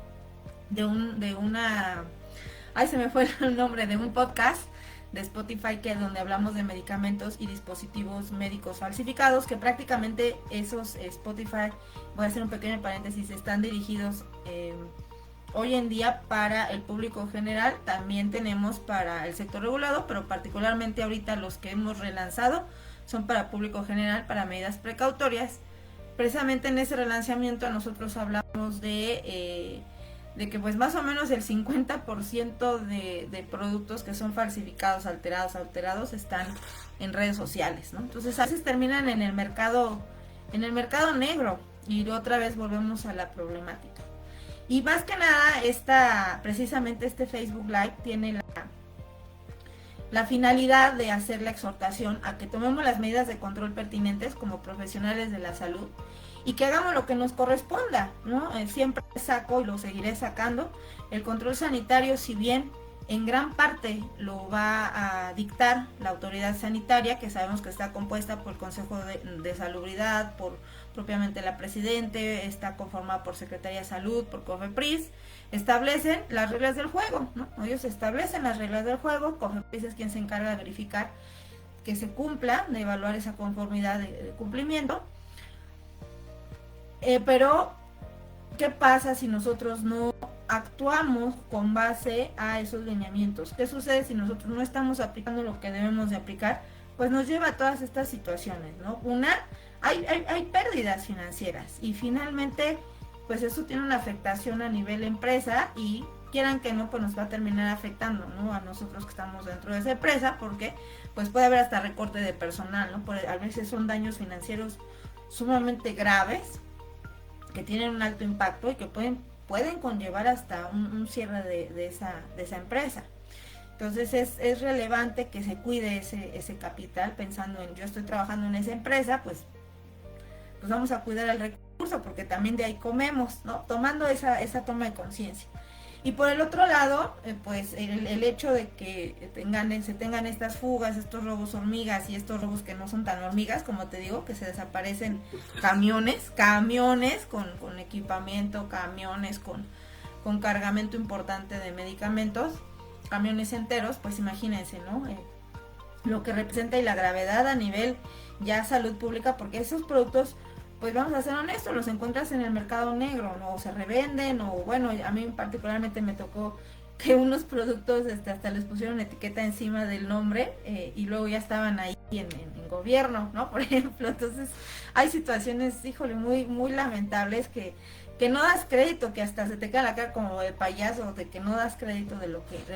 una, ay se me fue el nombre, de un podcast de Spotify que es donde hablamos de medicamentos y dispositivos médicos falsificados, que prácticamente esos Spotify, voy a hacer un pequeño paréntesis, están dirigidos hoy en día para el público general. También tenemos para el sector regulado, pero particularmente ahorita los que hemos relanzado son para público general, para medidas precautorias. Precisamente en ese relanzamiento nosotros hablamos de que pues más o menos el 50% de productos que son falsificados, alterados están en redes sociales, ¿no? Entonces a veces terminan en el mercado negro y otra vez volvemos a la problemática. Y más que nada precisamente este Facebook Live tiene la finalidad de hacer la exhortación a que tomemos las medidas de control pertinentes como profesionales de la salud y que hagamos lo que nos corresponda, ¿no? Siempre saco y lo seguiré sacando. El control sanitario, si bien en gran parte lo va a dictar la autoridad sanitaria, que sabemos que está compuesta por el Consejo de Salubridad, por propiamente la Presidente, está conformada por Secretaría de Salud, por COFEPRIS, establecen las reglas del juego, ¿no? Ellos establecen las reglas del juego, COFEPRIS es quien se encarga de verificar que se cumpla, de evaluar esa conformidad de cumplimiento. Pero, ¿qué pasa si nosotros no actuamos con base a esos lineamientos. ¿Qué sucede si nosotros no estamos aplicando lo que debemos de aplicar? Pues nos lleva a todas estas situaciones, ¿no? Hay pérdidas financieras y finalmente pues eso tiene una afectación a nivel empresa y quieran que no, pues nos va a terminar afectando, ¿no? A nosotros que estamos dentro de esa empresa, porque pues puede haber hasta recorte de personal, ¿no? A veces son daños financieros sumamente graves que tienen un alto impacto y que pueden conllevar hasta un cierre de esa empresa. Entonces es relevante que se cuide ese capital, pensando en yo estoy trabajando en esa empresa, pues vamos a cuidar el recurso porque también de ahí comemos, ¿no? Tomando esa toma de conciencia. Y por el otro lado, pues el hecho de que se tengan estas fugas, estos robos hormigas y estos robos que no son tan hormigas, como te digo, que se desaparecen camiones con equipamiento, camiones con cargamento importante de medicamentos, camiones enteros, pues imagínense, ¿no? Lo que representa y la gravedad a nivel ya salud pública, porque esos productos, pues vamos a ser honestos, los encuentras en el mercado negro, ¿no? O se revenden, o bueno, a mí particularmente me tocó que unos productos hasta les pusieron etiqueta encima del nombre y luego ya estaban ahí en gobierno, ¿no? Por ejemplo, entonces hay situaciones, híjole, muy, muy lamentables que no das crédito, que hasta se te queda la cara como de payaso, de que no das crédito de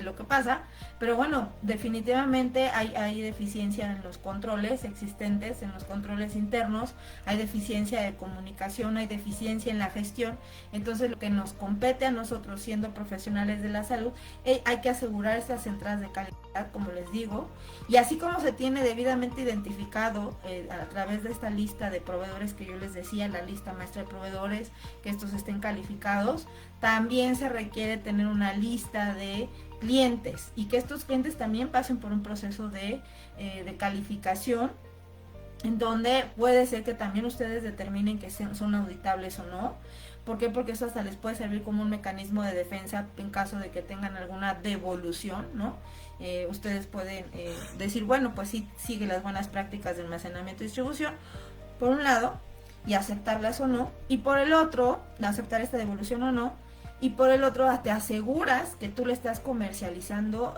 lo que pasa, pero bueno, definitivamente hay deficiencia en los controles existentes, en los controles internos, hay deficiencia de comunicación, hay deficiencia en la gestión, entonces lo que nos compete a nosotros siendo profesionales de la salud, hay que asegurar esas entradas de calidad, como les digo, y así como se tiene debidamente identificado a través de esta lista de proveedores que yo les decía, la lista maestra de proveedores, que estos estén calificados, también se requiere tener una lista de clientes y que estos clientes también pasen por un proceso de calificación, en donde puede ser que también ustedes determinen que son auditables o no. ¿Por qué? Porque eso hasta les puede servir como un mecanismo de defensa en caso de que tengan alguna devolución, ¿no? Ustedes pueden decir, bueno, pues sí, sigue las buenas prácticas de almacenamiento y distribución, por un lado, y aceptarlas o no, y por el otro, aceptar esta devolución o no, y por el otro te aseguras que tú le estás comercializando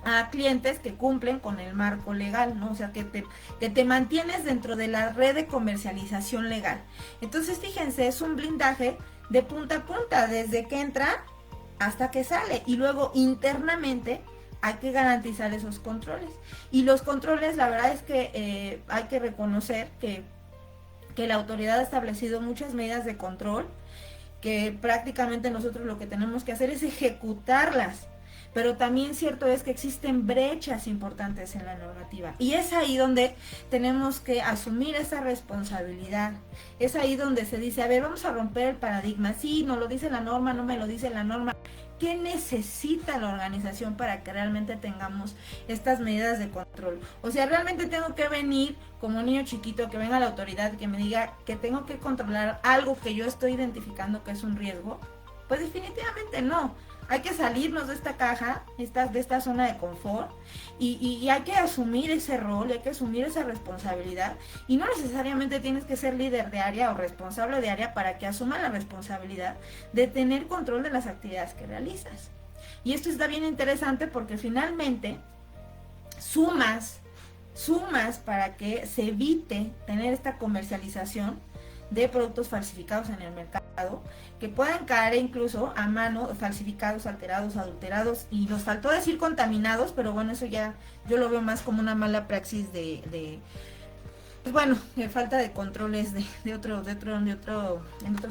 a clientes que cumplen con el marco legal, ¿no? O sea, que te mantienes dentro de la red de comercialización legal. Entonces, fíjense, es un blindaje de punta a punta, desde que entra hasta que sale, y luego internamente hay que garantizar esos controles. Y los controles, la verdad es que hay que reconocer que la autoridad ha establecido muchas medidas de control, que prácticamente nosotros lo que tenemos que hacer es ejecutarlas, pero también cierto es que existen brechas importantes en la normativa, y es ahí donde tenemos que asumir esa responsabilidad, es ahí donde se dice, a ver, vamos a romper el paradigma, sí, no lo dice la norma, no me lo dice la norma, ¿qué necesita la organización para que realmente tengamos estas medidas de control? O sea, realmente tengo que venir como un niño chiquito, que venga la autoridad, que me diga que tengo que controlar algo que yo estoy identificando que es un riesgo. Pues definitivamente no. Hay que salirnos de esta caja, de esta zona de confort, y hay que asumir ese rol, hay que asumir esa responsabilidad, y no necesariamente tienes que ser líder de área o responsable de área para que asuma la responsabilidad de tener control de las actividades que realizas. Y esto está bien interesante porque finalmente sumas para que se evite tener esta comercialización de productos falsificados en el mercado, que puedan caer incluso a mano, falsificados, alterados, adulterados, y nos faltó decir contaminados, pero bueno, eso ya yo lo veo más como una mala praxis pues bueno, de falta de controles en otro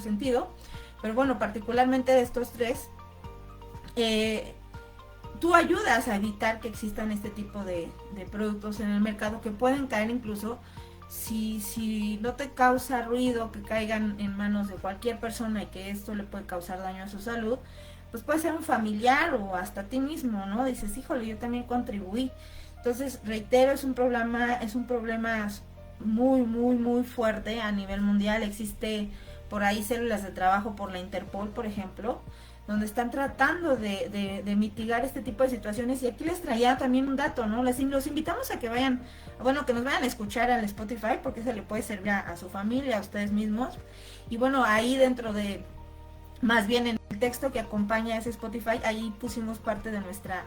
sentido. Pero bueno, particularmente de estos tres, tú ayudas a evitar que existan este tipo de productos en el mercado, que pueden caer incluso, si no te causa ruido que caigan en manos de cualquier persona y que esto le puede causar daño a su salud, pues puede ser un familiar o hasta a ti mismo, ¿no? Dices, híjole, yo también contribuí. Entonces, reitero, es un problema muy, muy, muy fuerte a nivel mundial. Existe por ahí células de trabajo por la Interpol, por ejemplo, donde están tratando de mitigar este tipo de situaciones. Y aquí les traía también un dato, ¿no? Los invitamos a que que nos vayan a escuchar al Spotify, porque se le puede servir a su familia, a ustedes mismos. Y bueno, ahí dentro de más bien en el texto que acompaña a ese Spotify, ahí pusimos parte de nuestra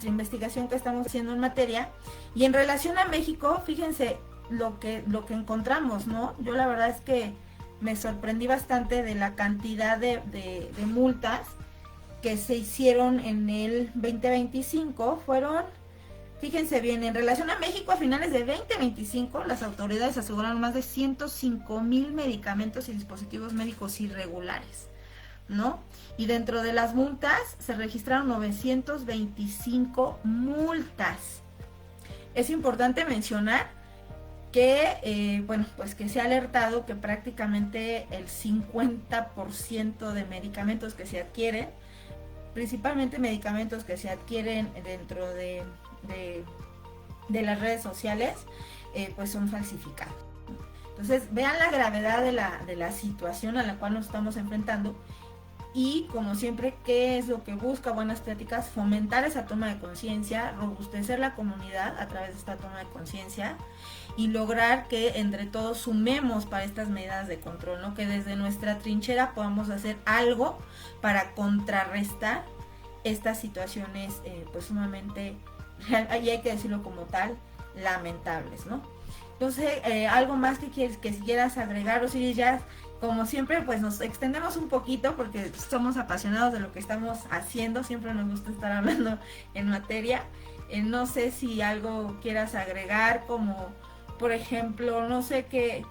investigación que estamos haciendo en materia. Y en relación a México, fíjense lo que encontramos, ¿no? Yo la verdad es que me sorprendí bastante de la cantidad de multas que se hicieron en el 2025. Fueron, fíjense bien, en relación a México, a finales de 2025, las autoridades aseguraron más de 105,000 medicamentos y dispositivos médicos irregulares, ¿no? Y dentro de las multas se registraron 925 multas. Es importante mencionar que, bueno, pues que se ha alertado que prácticamente el 50% de medicamentos que se adquieren, principalmente medicamentos que se adquieren dentro de las redes sociales, pues son falsificados. Entonces, vean la gravedad de la situación a la cual nos estamos enfrentando. Y como siempre, ¿qué es lo que busca Buenas Pláticas? Fomentar esa toma de conciencia, robustecer la comunidad a través de esta toma de conciencia y lograr que entre todos sumemos para estas medidas de control, ¿no? Que desde nuestra trinchera podamos hacer algo para contrarrestar estas situaciones pues sumamente, y hay que decirlo como tal, lamentables, ¿no? Entonces, algo más que si quieras agregar, Osiris, ya como siempre, pues nos extendemos un poquito porque somos apasionados de lo que estamos haciendo, siempre nos gusta estar hablando en materia. No sé si algo quieras agregar, como por ejemplo, no sé qué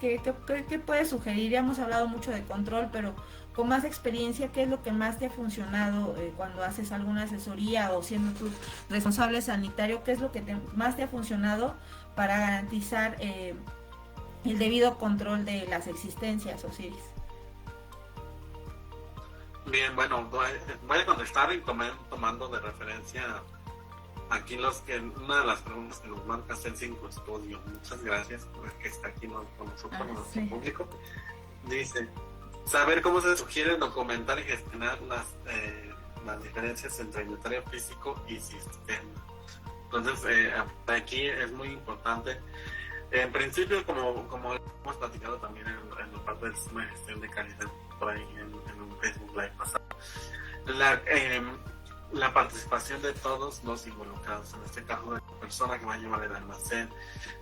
puedes sugerir. Ya hemos hablado mucho de control, pero con más experiencia, ¿qué es lo que más te ha funcionado cuando haces alguna asesoría o siendo tú responsable sanitario? ¿Qué es lo que más te ha funcionado para garantizar el debido control de las existencias, Osiris? Bien, bueno, voy a contestar y tomando de referencia aquí una de las preguntas que nos marca Celsin Custodio. Muchas gracias por que está aquí con nosotros, nuestro público. Dice, saber cómo se sugiere documentar y gestionar las diferencias entre inventario físico y sistema. Entonces, aquí es muy importante. En principio, como hemos platicado también en la parte del sistema de gestión de calidad, por ahí en un Facebook Live pasado, la participación de todos los involucrados, en este caso de la persona que va a llevar el almacén,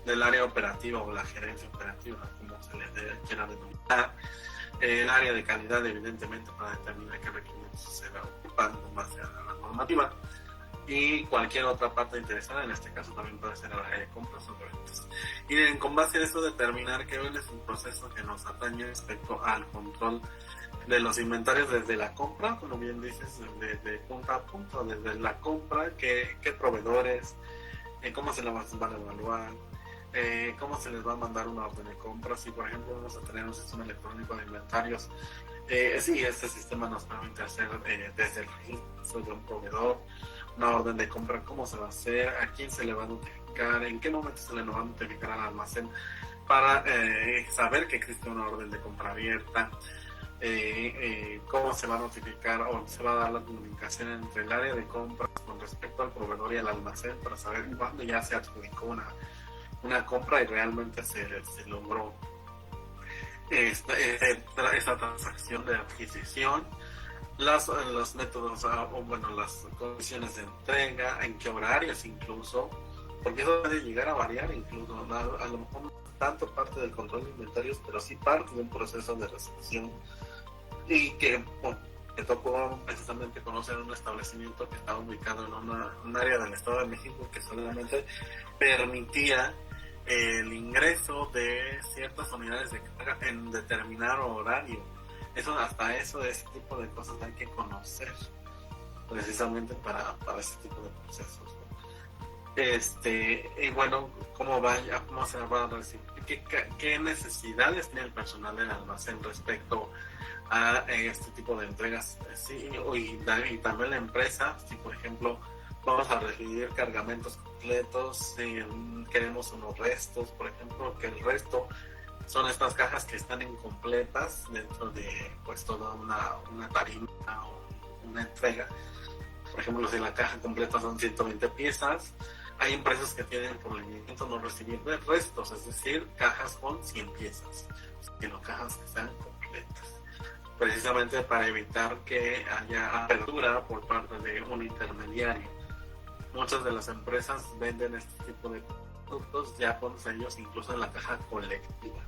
del área operativa o la gerencia operativa, como se le quiera denominar, el área de calidad, evidentemente, para determinar qué requerimientos se va ocupando en base a la normativa, y cualquier otra parte interesada, en este caso también puede ser el área de compras o ventas. Y con base a eso determinar qué es un proceso que nos atañe respecto al control de los inventarios desde la compra, como bien dices, de punto a punto, desde la compra, qué proveedores, cómo se les van a evaluar, cómo se les va a mandar una orden de compra. Si por ejemplo vamos a tener un sistema electrónico de inventarios, sí, este sistema nos permite hacer desde el registro de un proveedor una orden de compra, cómo se va a hacer, a quién se le va a notificar, en qué momento se le va a notificar al almacén para saber que existe una orden de compra abierta, cómo se va a notificar o se va a dar la comunicación entre el área de compras con respecto al proveedor y al almacén para saber cuándo ya se adjudicó una compra y realmente se logró esta transacción de adquisición. Los métodos, o bueno, las condiciones de entrega, en qué horarios incluso, porque eso puede llegar a variar incluso, a lo mejor no tanto parte del control de inventarios, pero sí parte de un proceso de recepción. Y que me tocó precisamente conocer un establecimiento que estaba ubicado en un área del Estado de México que solamente permitía el ingreso de ciertas unidades de carga en determinado horario. Hasta ese tipo de cosas hay que conocer precisamente para ese tipo de procesos, ¿no? Y bueno, cómo se va a recibir, qué necesidades tiene el personal del almacén respecto a este tipo de entregas, sí, y también la empresa. Si por ejemplo vamos a recibir cargamentos completos, si queremos unos restos, por ejemplo, que el resto son estas cajas que están incompletas dentro de pues toda una tarima o una entrega. Por ejemplo, si la caja completa son 120 piezas, hay empresas que tienen por lineamiento no recibir restos, es decir, cajas con 100 piezas, sino cajas que están completas. precisamente para evitar que haya apertura por parte de un intermediario. Muchas de las empresas venden este tipo de productos ya con sellos incluso en la caja colectiva.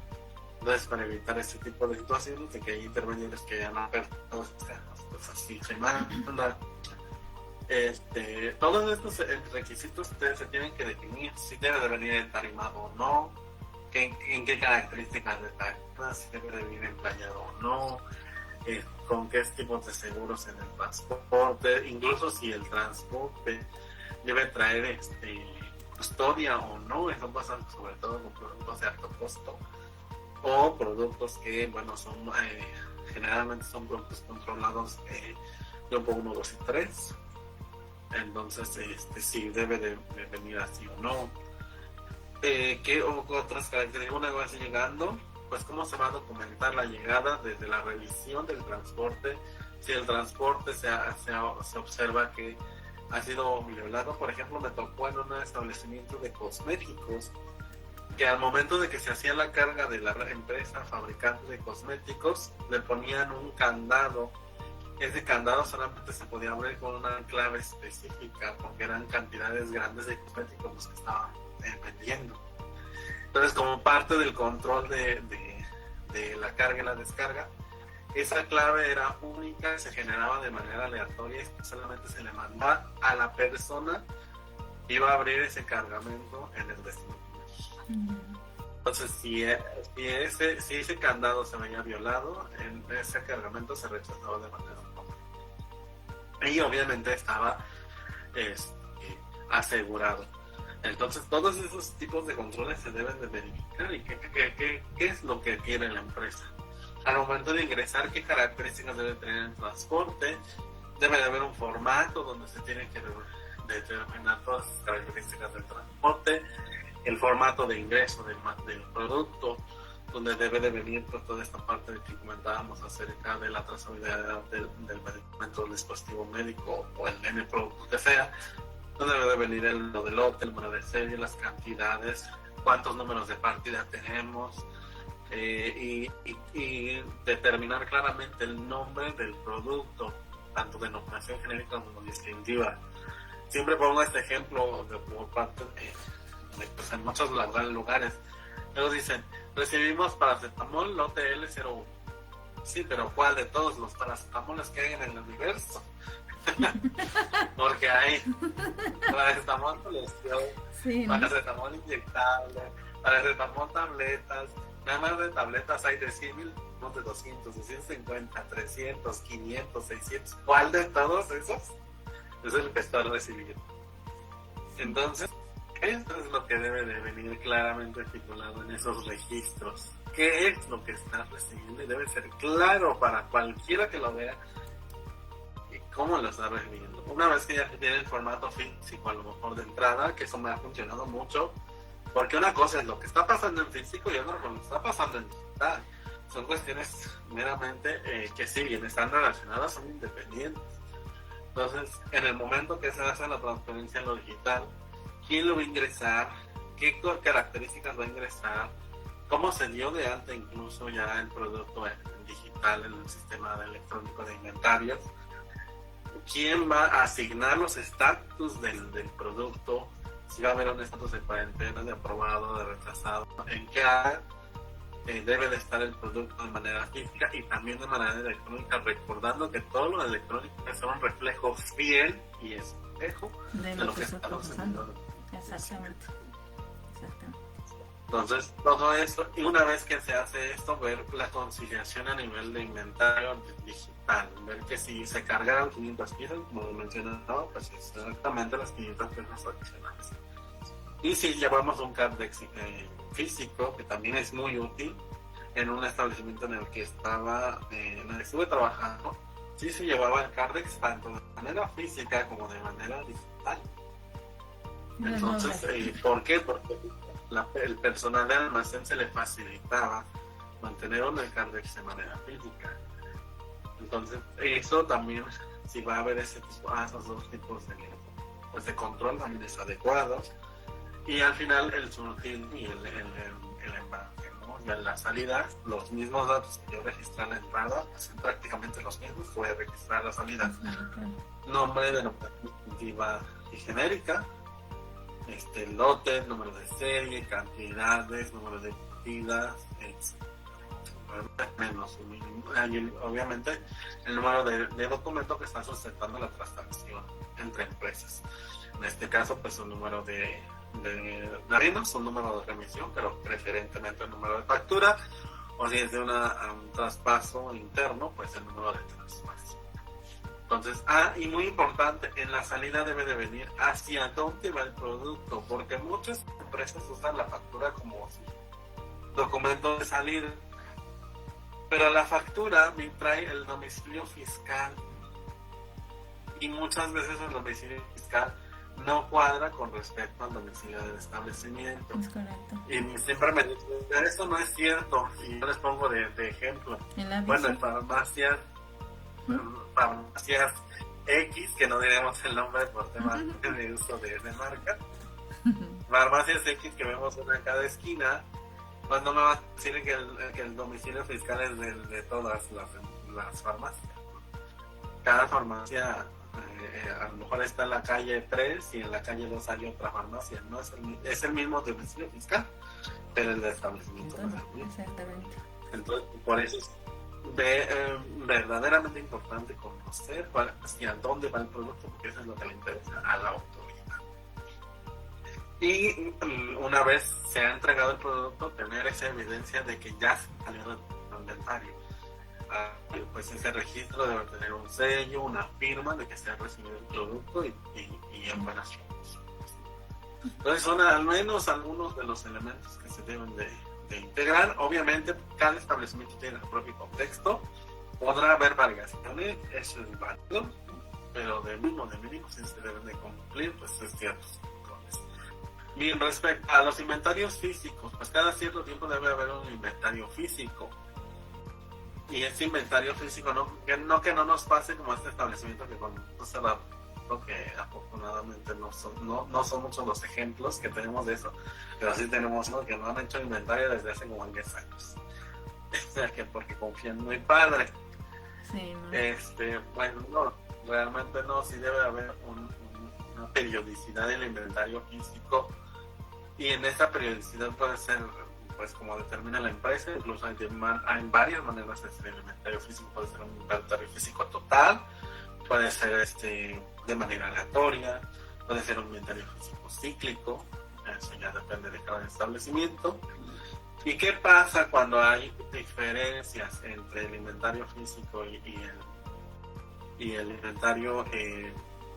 Entonces, para evitar este tipo de situaciones de que hay intermediarios que hayan apertado pues así se manda. Todos estos requisitos se tienen que definir si debe de venir entarimado o no, en qué características de tarima, si debe de venir emplayado o no, con qué tipos de seguros en el transporte, incluso si el transporte debe traer custodia o no. Eso pasa sobre todo con productos de alto costo o productos que, bueno, son generalmente son productos controlados grupo 1, 2 y 3. Entonces, si debe de venir así o no. ¿Qué otras características? Una vez llegando, pues cómo se va a documentar la llegada desde la revisión del transporte. Si el transporte se observa que ha sido violado. Por ejemplo, me tocó en un establecimiento de cosméticos que al momento de que se hacía la carga de la empresa fabricante de cosméticos, le ponían un candado. Ese candado solamente se podía abrir con una clave específica porque eran cantidades grandes de cosméticos los que estaban vendiendo. Entonces, como parte del control de la carga y la descarga, esa clave era única, se generaba de manera aleatoria y solamente se le mandaba a la persona que iba a abrir ese cargamento en el destino. Entonces, si ese candado se veía violado, ese cargamento se rechazaba de manera autómata. Y obviamente estaba asegurado. Entonces, todos esos tipos de controles se deben de verificar. ¿Y qué es lo que quiere la empresa? Al momento de ingresar, ¿qué características debe tener el transporte? Debe de haber un formato donde se tienen que determinar todas las características del transporte, el formato de ingreso del producto, donde debe de venir pues, toda esta parte que comentábamos acerca de la trazabilidad del medicamento, del dispositivo médico o el N producto que sea, donde debe de venir el lote, el número de serie, las cantidades, cuántos números de partida tenemos, y determinar claramente el nombre del producto, tanto denominación genérica como distintiva. Siempre pongo este ejemplo por parte pues en muchos lugares. Luego dicen, recibimos paracetamol lote L01. Sí, pero ¿cuál de todos los paracetamoles que hay en el universo? Porque hay paracetamol solución, sí, ¿no? Paracetamol inyectable, paracetamol tabletas. Nada más de tabletas hay de 100,000, de 200, 250, 300, 500, 600. ¿Cuál de todos esos es el que está recibiendo? Entonces, esto es lo que debe de venir claramente estipulado en esos registros. ¿Qué es lo que estás recibiendo? Y debe ser claro para cualquiera que lo vea y cómo lo está recibiendo. Una vez que ya tiene el formato físico, a lo mejor de entrada, que eso me ha funcionado mucho, porque una cosa es lo que está pasando en físico y otra lo que está pasando en digital. Son cuestiones meramente que si bien están relacionadas, son independientes. Entonces, en el momento que se hace la transferencia en lo digital, ¿quién lo va a ingresar? ¿Qué características va a ingresar? ¿Cómo se dio de alta incluso ya el producto en digital en el sistema electrónico de inventarios? ¿Quién va a asignar los estatus del producto? Si va a haber un estatus de cuarentena, de aprobado, de rechazado, en qué área debe de estar el producto de manera física y también de manera electrónica, recordando que todo lo electrónico es un reflejo fiel y espejo de lo que estamos haciendo. Exactamente. Entonces, todo esto, y una vez que se hace esto, ver la conciliación a nivel de inventario digital, ver que si se cargaron 500 piezas, como lo mencionaba, pues exactamente las 500 piezas adicionales. Y si llevamos un Cardex físico, que también es muy útil, en un establecimiento en el que estuve trabajando, sí se llevaba el Cardex tanto de manera física como de manera digital. Entonces, ¿por qué? Porque el personal de almacén se le facilitaba mantener el Cardex de manera física. Entonces, eso también, si va a haber esos dos tipos de control, también es adecuado. Y al final, el surtido y el embarque, ¿no? Y en la salida, los mismos datos que yo registré en la entrada, pues son prácticamente los mismos que voy a registrar la salida. Nombre, denominación distintiva y genérica, lote, número de serie, cantidades, número de partidas, menos obviamente el número de documento que está sustentando la transacción entre empresas. En este caso, pues un número de arriendos, un número de remisión, pero preferentemente el número de factura, o si es de un traspaso interno, pues el número de traspaso. Entonces, y muy importante, en la salida debe de venir hacia dónde va el producto, porque muchas empresas usan la factura como documento de salida, pero la factura me trae el domicilio fiscal, y muchas veces el domicilio fiscal no cuadra con respecto al domicilio del establecimiento. Es correcto. Y siempre me dicen, eso no es cierto. Y yo les pongo de ejemplo. Bueno, en farmacias X, que no diremos el nombre por temas de uso de marca, farmacias X que vemos una en cada esquina, pues no me va a decir que el domicilio fiscal es de todas las farmacias. Cada farmacia a lo mejor está en la calle 3 y en la calle 2 hay otra farmacia, ¿no? Es el mismo domicilio fiscal, pero el de establecimiento no es el mismo. Exactamente. Entonces, por eso es verdaderamente importante conocer hacia dónde va el producto, porque eso es lo que le interesa a la autoridad. Y una vez se ha entregado el producto, tener esa evidencia de que ya salió del inventario. Pues ese registro debe tener un sello, una firma de que se ha recibido el producto y en buenas condiciones. Entonces son al menos algunos de los elementos que se deben de integrar. Obviamente cada establecimiento tiene su propio contexto, podrá haber variaciones, eso es válido, pero de mínimo sí se deben de cumplir pues ciertos controles. Bien, respecto a los inventarios físicos, pues cada cierto tiempo debe haber un inventario físico. Y ese inventario físico, que no nos pase como este establecimiento que cuando se va, que afortunadamente no son muchos los ejemplos que tenemos de eso, pero sí tenemos uno que no han hecho inventario desde hace como 10 años. O sea, que porque confían muy padre. Sí, ¿no? Bueno, no, realmente no, sí debe haber una periodicidad del inventario físico, y en esta periodicidad puede ser pues como determina la empresa. Incluso hay varias maneras de hacer el inventario físico. Puede ser un inventario físico total, puede ser de manera aleatoria, puede ser un inventario físico cíclico, eso ya depende de cada establecimiento. ¿Y qué pasa cuando hay diferencias entre el inventario físico y el inventario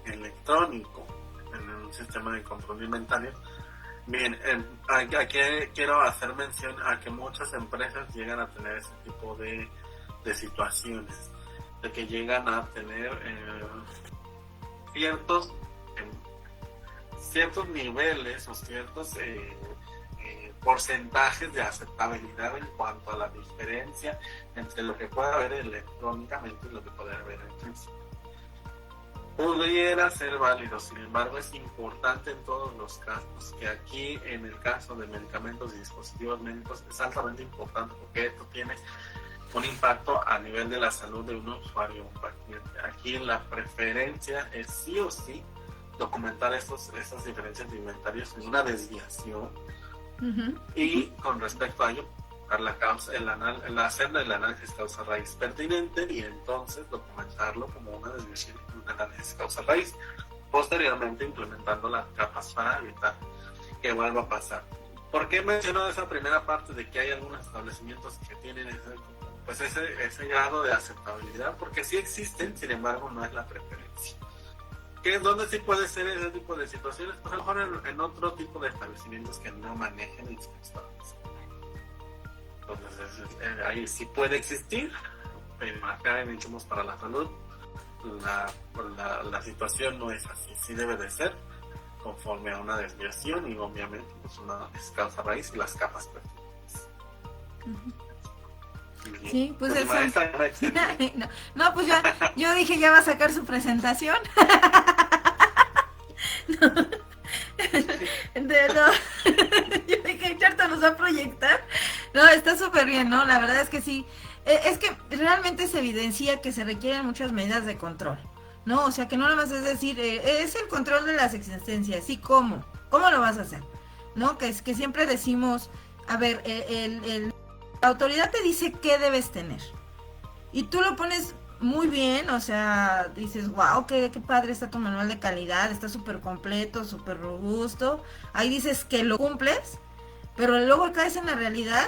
electrónico en un sistema de control de inventario? Bien, aquí quiero hacer mención a que muchas empresas llegan a tener ese tipo de situaciones, de que llegan a tener ciertos niveles o ciertos porcentajes de aceptabilidad en cuanto a la diferencia entre lo que puede haber electrónicamente y lo que puede haber en físico. Pudiera ser válido, sin embargo es importante en todos los casos, que aquí en el caso de medicamentos y dispositivos médicos es altamente importante, porque esto tiene un impacto a nivel de la salud de un usuario o un paciente. Aquí la preferencia es sí o sí documentar esas diferencias de inventarios en una desviación, y con respecto a ello hacer el análisis causa-raíz pertinente, y entonces documentarlo como una desviación, un análisis causa-raíz, posteriormente implementando las capas para evitar que vuelva a pasar. ¿Por qué menciono esa primera parte de que hay algunos establecimientos que tienen ese grado de aceptabilidad? Porque sí existen, sin embargo no es la preferencia. ¿Qué es donde sí puede ser ese tipo de situaciones? Pues a lo mejor en otro tipo de establecimientos que no manejen inspectores. Entonces ahí sí puede existir, pero acá en Insumos para la Salud la situación no es así. Sí debe de ser conforme a una desviación, y obviamente pues una causa raíz y las capas pertinentes. Sí, pues eso. No, pues yo dije ya va a sacar su presentación. No. Yo dije cierto, nos va a proyectar. No, está súper bien, ¿no? La verdad es que sí. Es que realmente se evidencia que se requieren muchas medidas de control, ¿no? O sea, que no nada más es decir, es el control de las existencias, ¿sí? ¿Cómo lo vas a hacer? ¿No? Que es que siempre decimos, a ver, la autoridad te dice qué debes tener. Y tú lo pones muy bien, o sea, dices, wow, qué padre está tu manual de calidad, está súper completo, súper robusto. Ahí dices que lo cumples, pero luego caes en la realidad.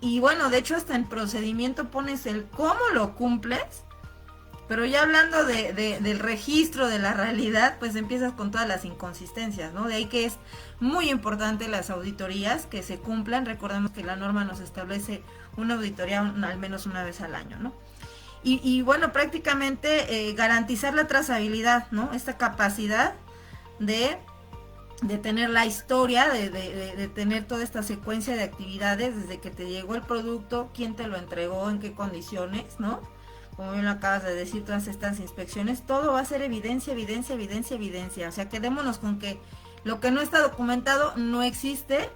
Y bueno, de hecho hasta en procedimiento pones el cómo lo cumples. Pero ya hablando del registro de la realidad, pues empiezas con todas las inconsistencias, ¿no? De ahí que es muy importante las auditorías que se cumplan. Recordemos que la norma nos establece una auditoría al menos una vez al año, ¿no? Y bueno, prácticamente garantizar la trazabilidad, ¿no? Esta capacidad de tener la historia, de tener toda esta secuencia de actividades desde que te llegó el producto, quién te lo entregó, en qué condiciones, ¿no? Como bien lo acabas de decir, todas estas inspecciones, todo va a ser evidencia. O sea, quedémonos con que lo que no está documentado no existe.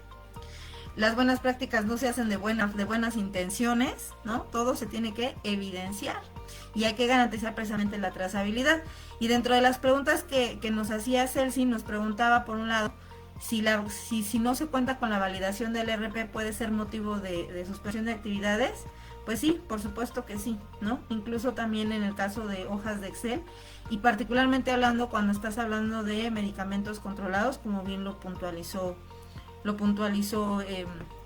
Las buenas prácticas no se hacen de buenas intenciones, ¿no? Todo se tiene que evidenciar y hay que garantizar precisamente la trazabilidad. Y dentro de las preguntas que nos hacía Celsi, nos preguntaba por un lado si no se cuenta con la validación del RP puede ser motivo de suspensión de actividades. Pues sí, por supuesto que sí, ¿no? Incluso también en el caso de hojas de Excel y particularmente hablando cuando estás hablando de medicamentos controlados, como bien lo puntualizó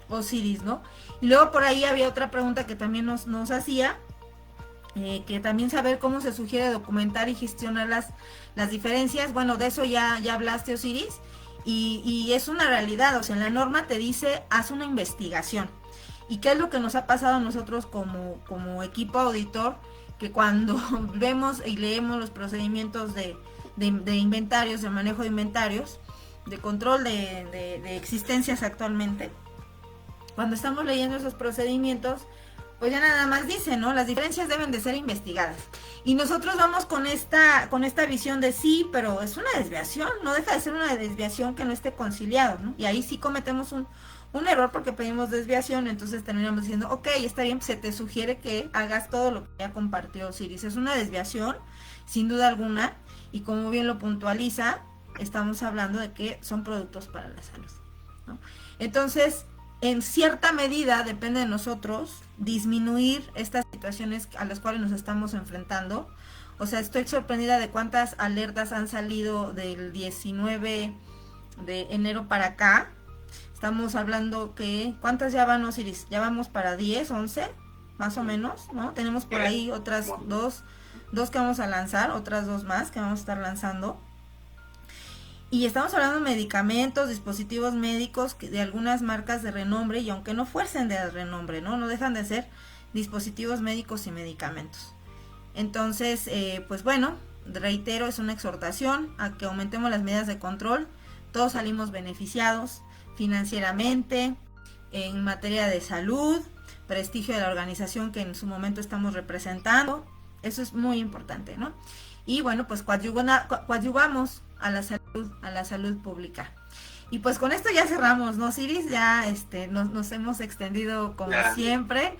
Osiris, ¿no? Y luego por ahí había otra pregunta que también nos hacía, que también saber cómo se sugiere documentar y gestionar las diferencias. Bueno, de eso ya hablaste, Osiris, y es una realidad. O sea, en la norma te dice, haz una investigación. ¿Y qué es lo que nos ha pasado a nosotros como equipo auditor? Que cuando vemos y leemos los procedimientos de inventarios, de manejo de inventarios, de control de existencias actualmente, cuando estamos leyendo esos procedimientos, pues ya nada más dice, ¿no? Las diferencias deben de ser investigadas. Y nosotros vamos con esta visión de sí, pero es una desviación, no deja de ser una desviación que no esté conciliado, ¿no? Y ahí sí cometemos un error porque pedimos desviación, entonces terminamos diciendo, ok, está bien, se te sugiere que hagas todo lo que ya compartió Osiris. Es una desviación, sin duda alguna, y como bien lo puntualiza, estamos hablando de que son productos para la salud, ¿no? Entonces, en cierta medida, depende de nosotros, disminuir estas situaciones a las cuales nos estamos enfrentando. O sea, estoy sorprendida de cuántas alertas han salido del 19 de enero para acá. Estamos hablando que, ¿cuántas ya van, Osiris? Ya vamos para 10, 11, más o menos, ¿no? Tenemos por ahí otras dos que vamos a lanzar, otras dos más que vamos a estar lanzando. Y estamos hablando de medicamentos, dispositivos médicos de algunas marcas de renombre, y aunque no fuercen de renombre, no dejan de ser dispositivos médicos y medicamentos. Entonces, pues bueno, reitero, es una exhortación a que aumentemos las medidas de control. Todos salimos beneficiados financieramente, en materia de salud, prestigio de la organización que en su momento estamos representando. Eso es muy importante, ¿no? Y bueno, pues coadyuvamos a la salud pública. Y pues con esto ya cerramos, ¿no, Osiris? Ya nos hemos extendido como siempre.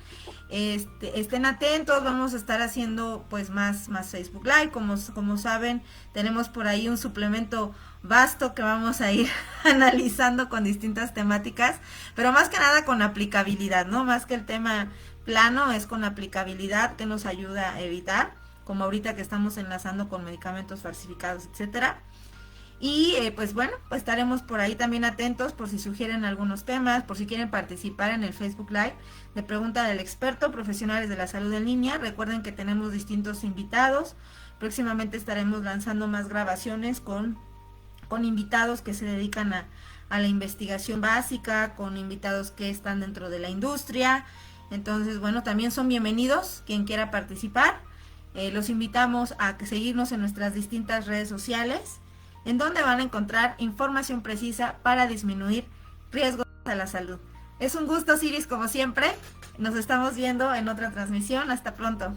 Estén atentos, vamos a estar haciendo pues más Facebook Live. Como saben, tenemos por ahí un suplemento vasto que vamos a ir analizando con distintas temáticas, pero más que nada con aplicabilidad, ¿no? Más que el tema plano, es con aplicabilidad que nos ayuda a evitar, como ahorita que estamos enlazando con medicamentos falsificados, etcétera. Y pues bueno, pues estaremos por ahí también atentos por si sugieren algunos temas, por si quieren participar en el Facebook Live de Pregunta del Experto, Profesionales de la Salud en Línea. Recuerden que tenemos distintos invitados. Próximamente estaremos lanzando más grabaciones con invitados que se dedican a la investigación básica, con invitados que están dentro de la industria. Entonces, bueno, también son bienvenidos quien quiera participar. Los invitamos a seguirnos en nuestras distintas redes sociales, en donde van a encontrar información precisa para disminuir riesgos a la salud. Es un gusto, Osiris, como siempre. Nos estamos viendo en otra transmisión. Hasta pronto.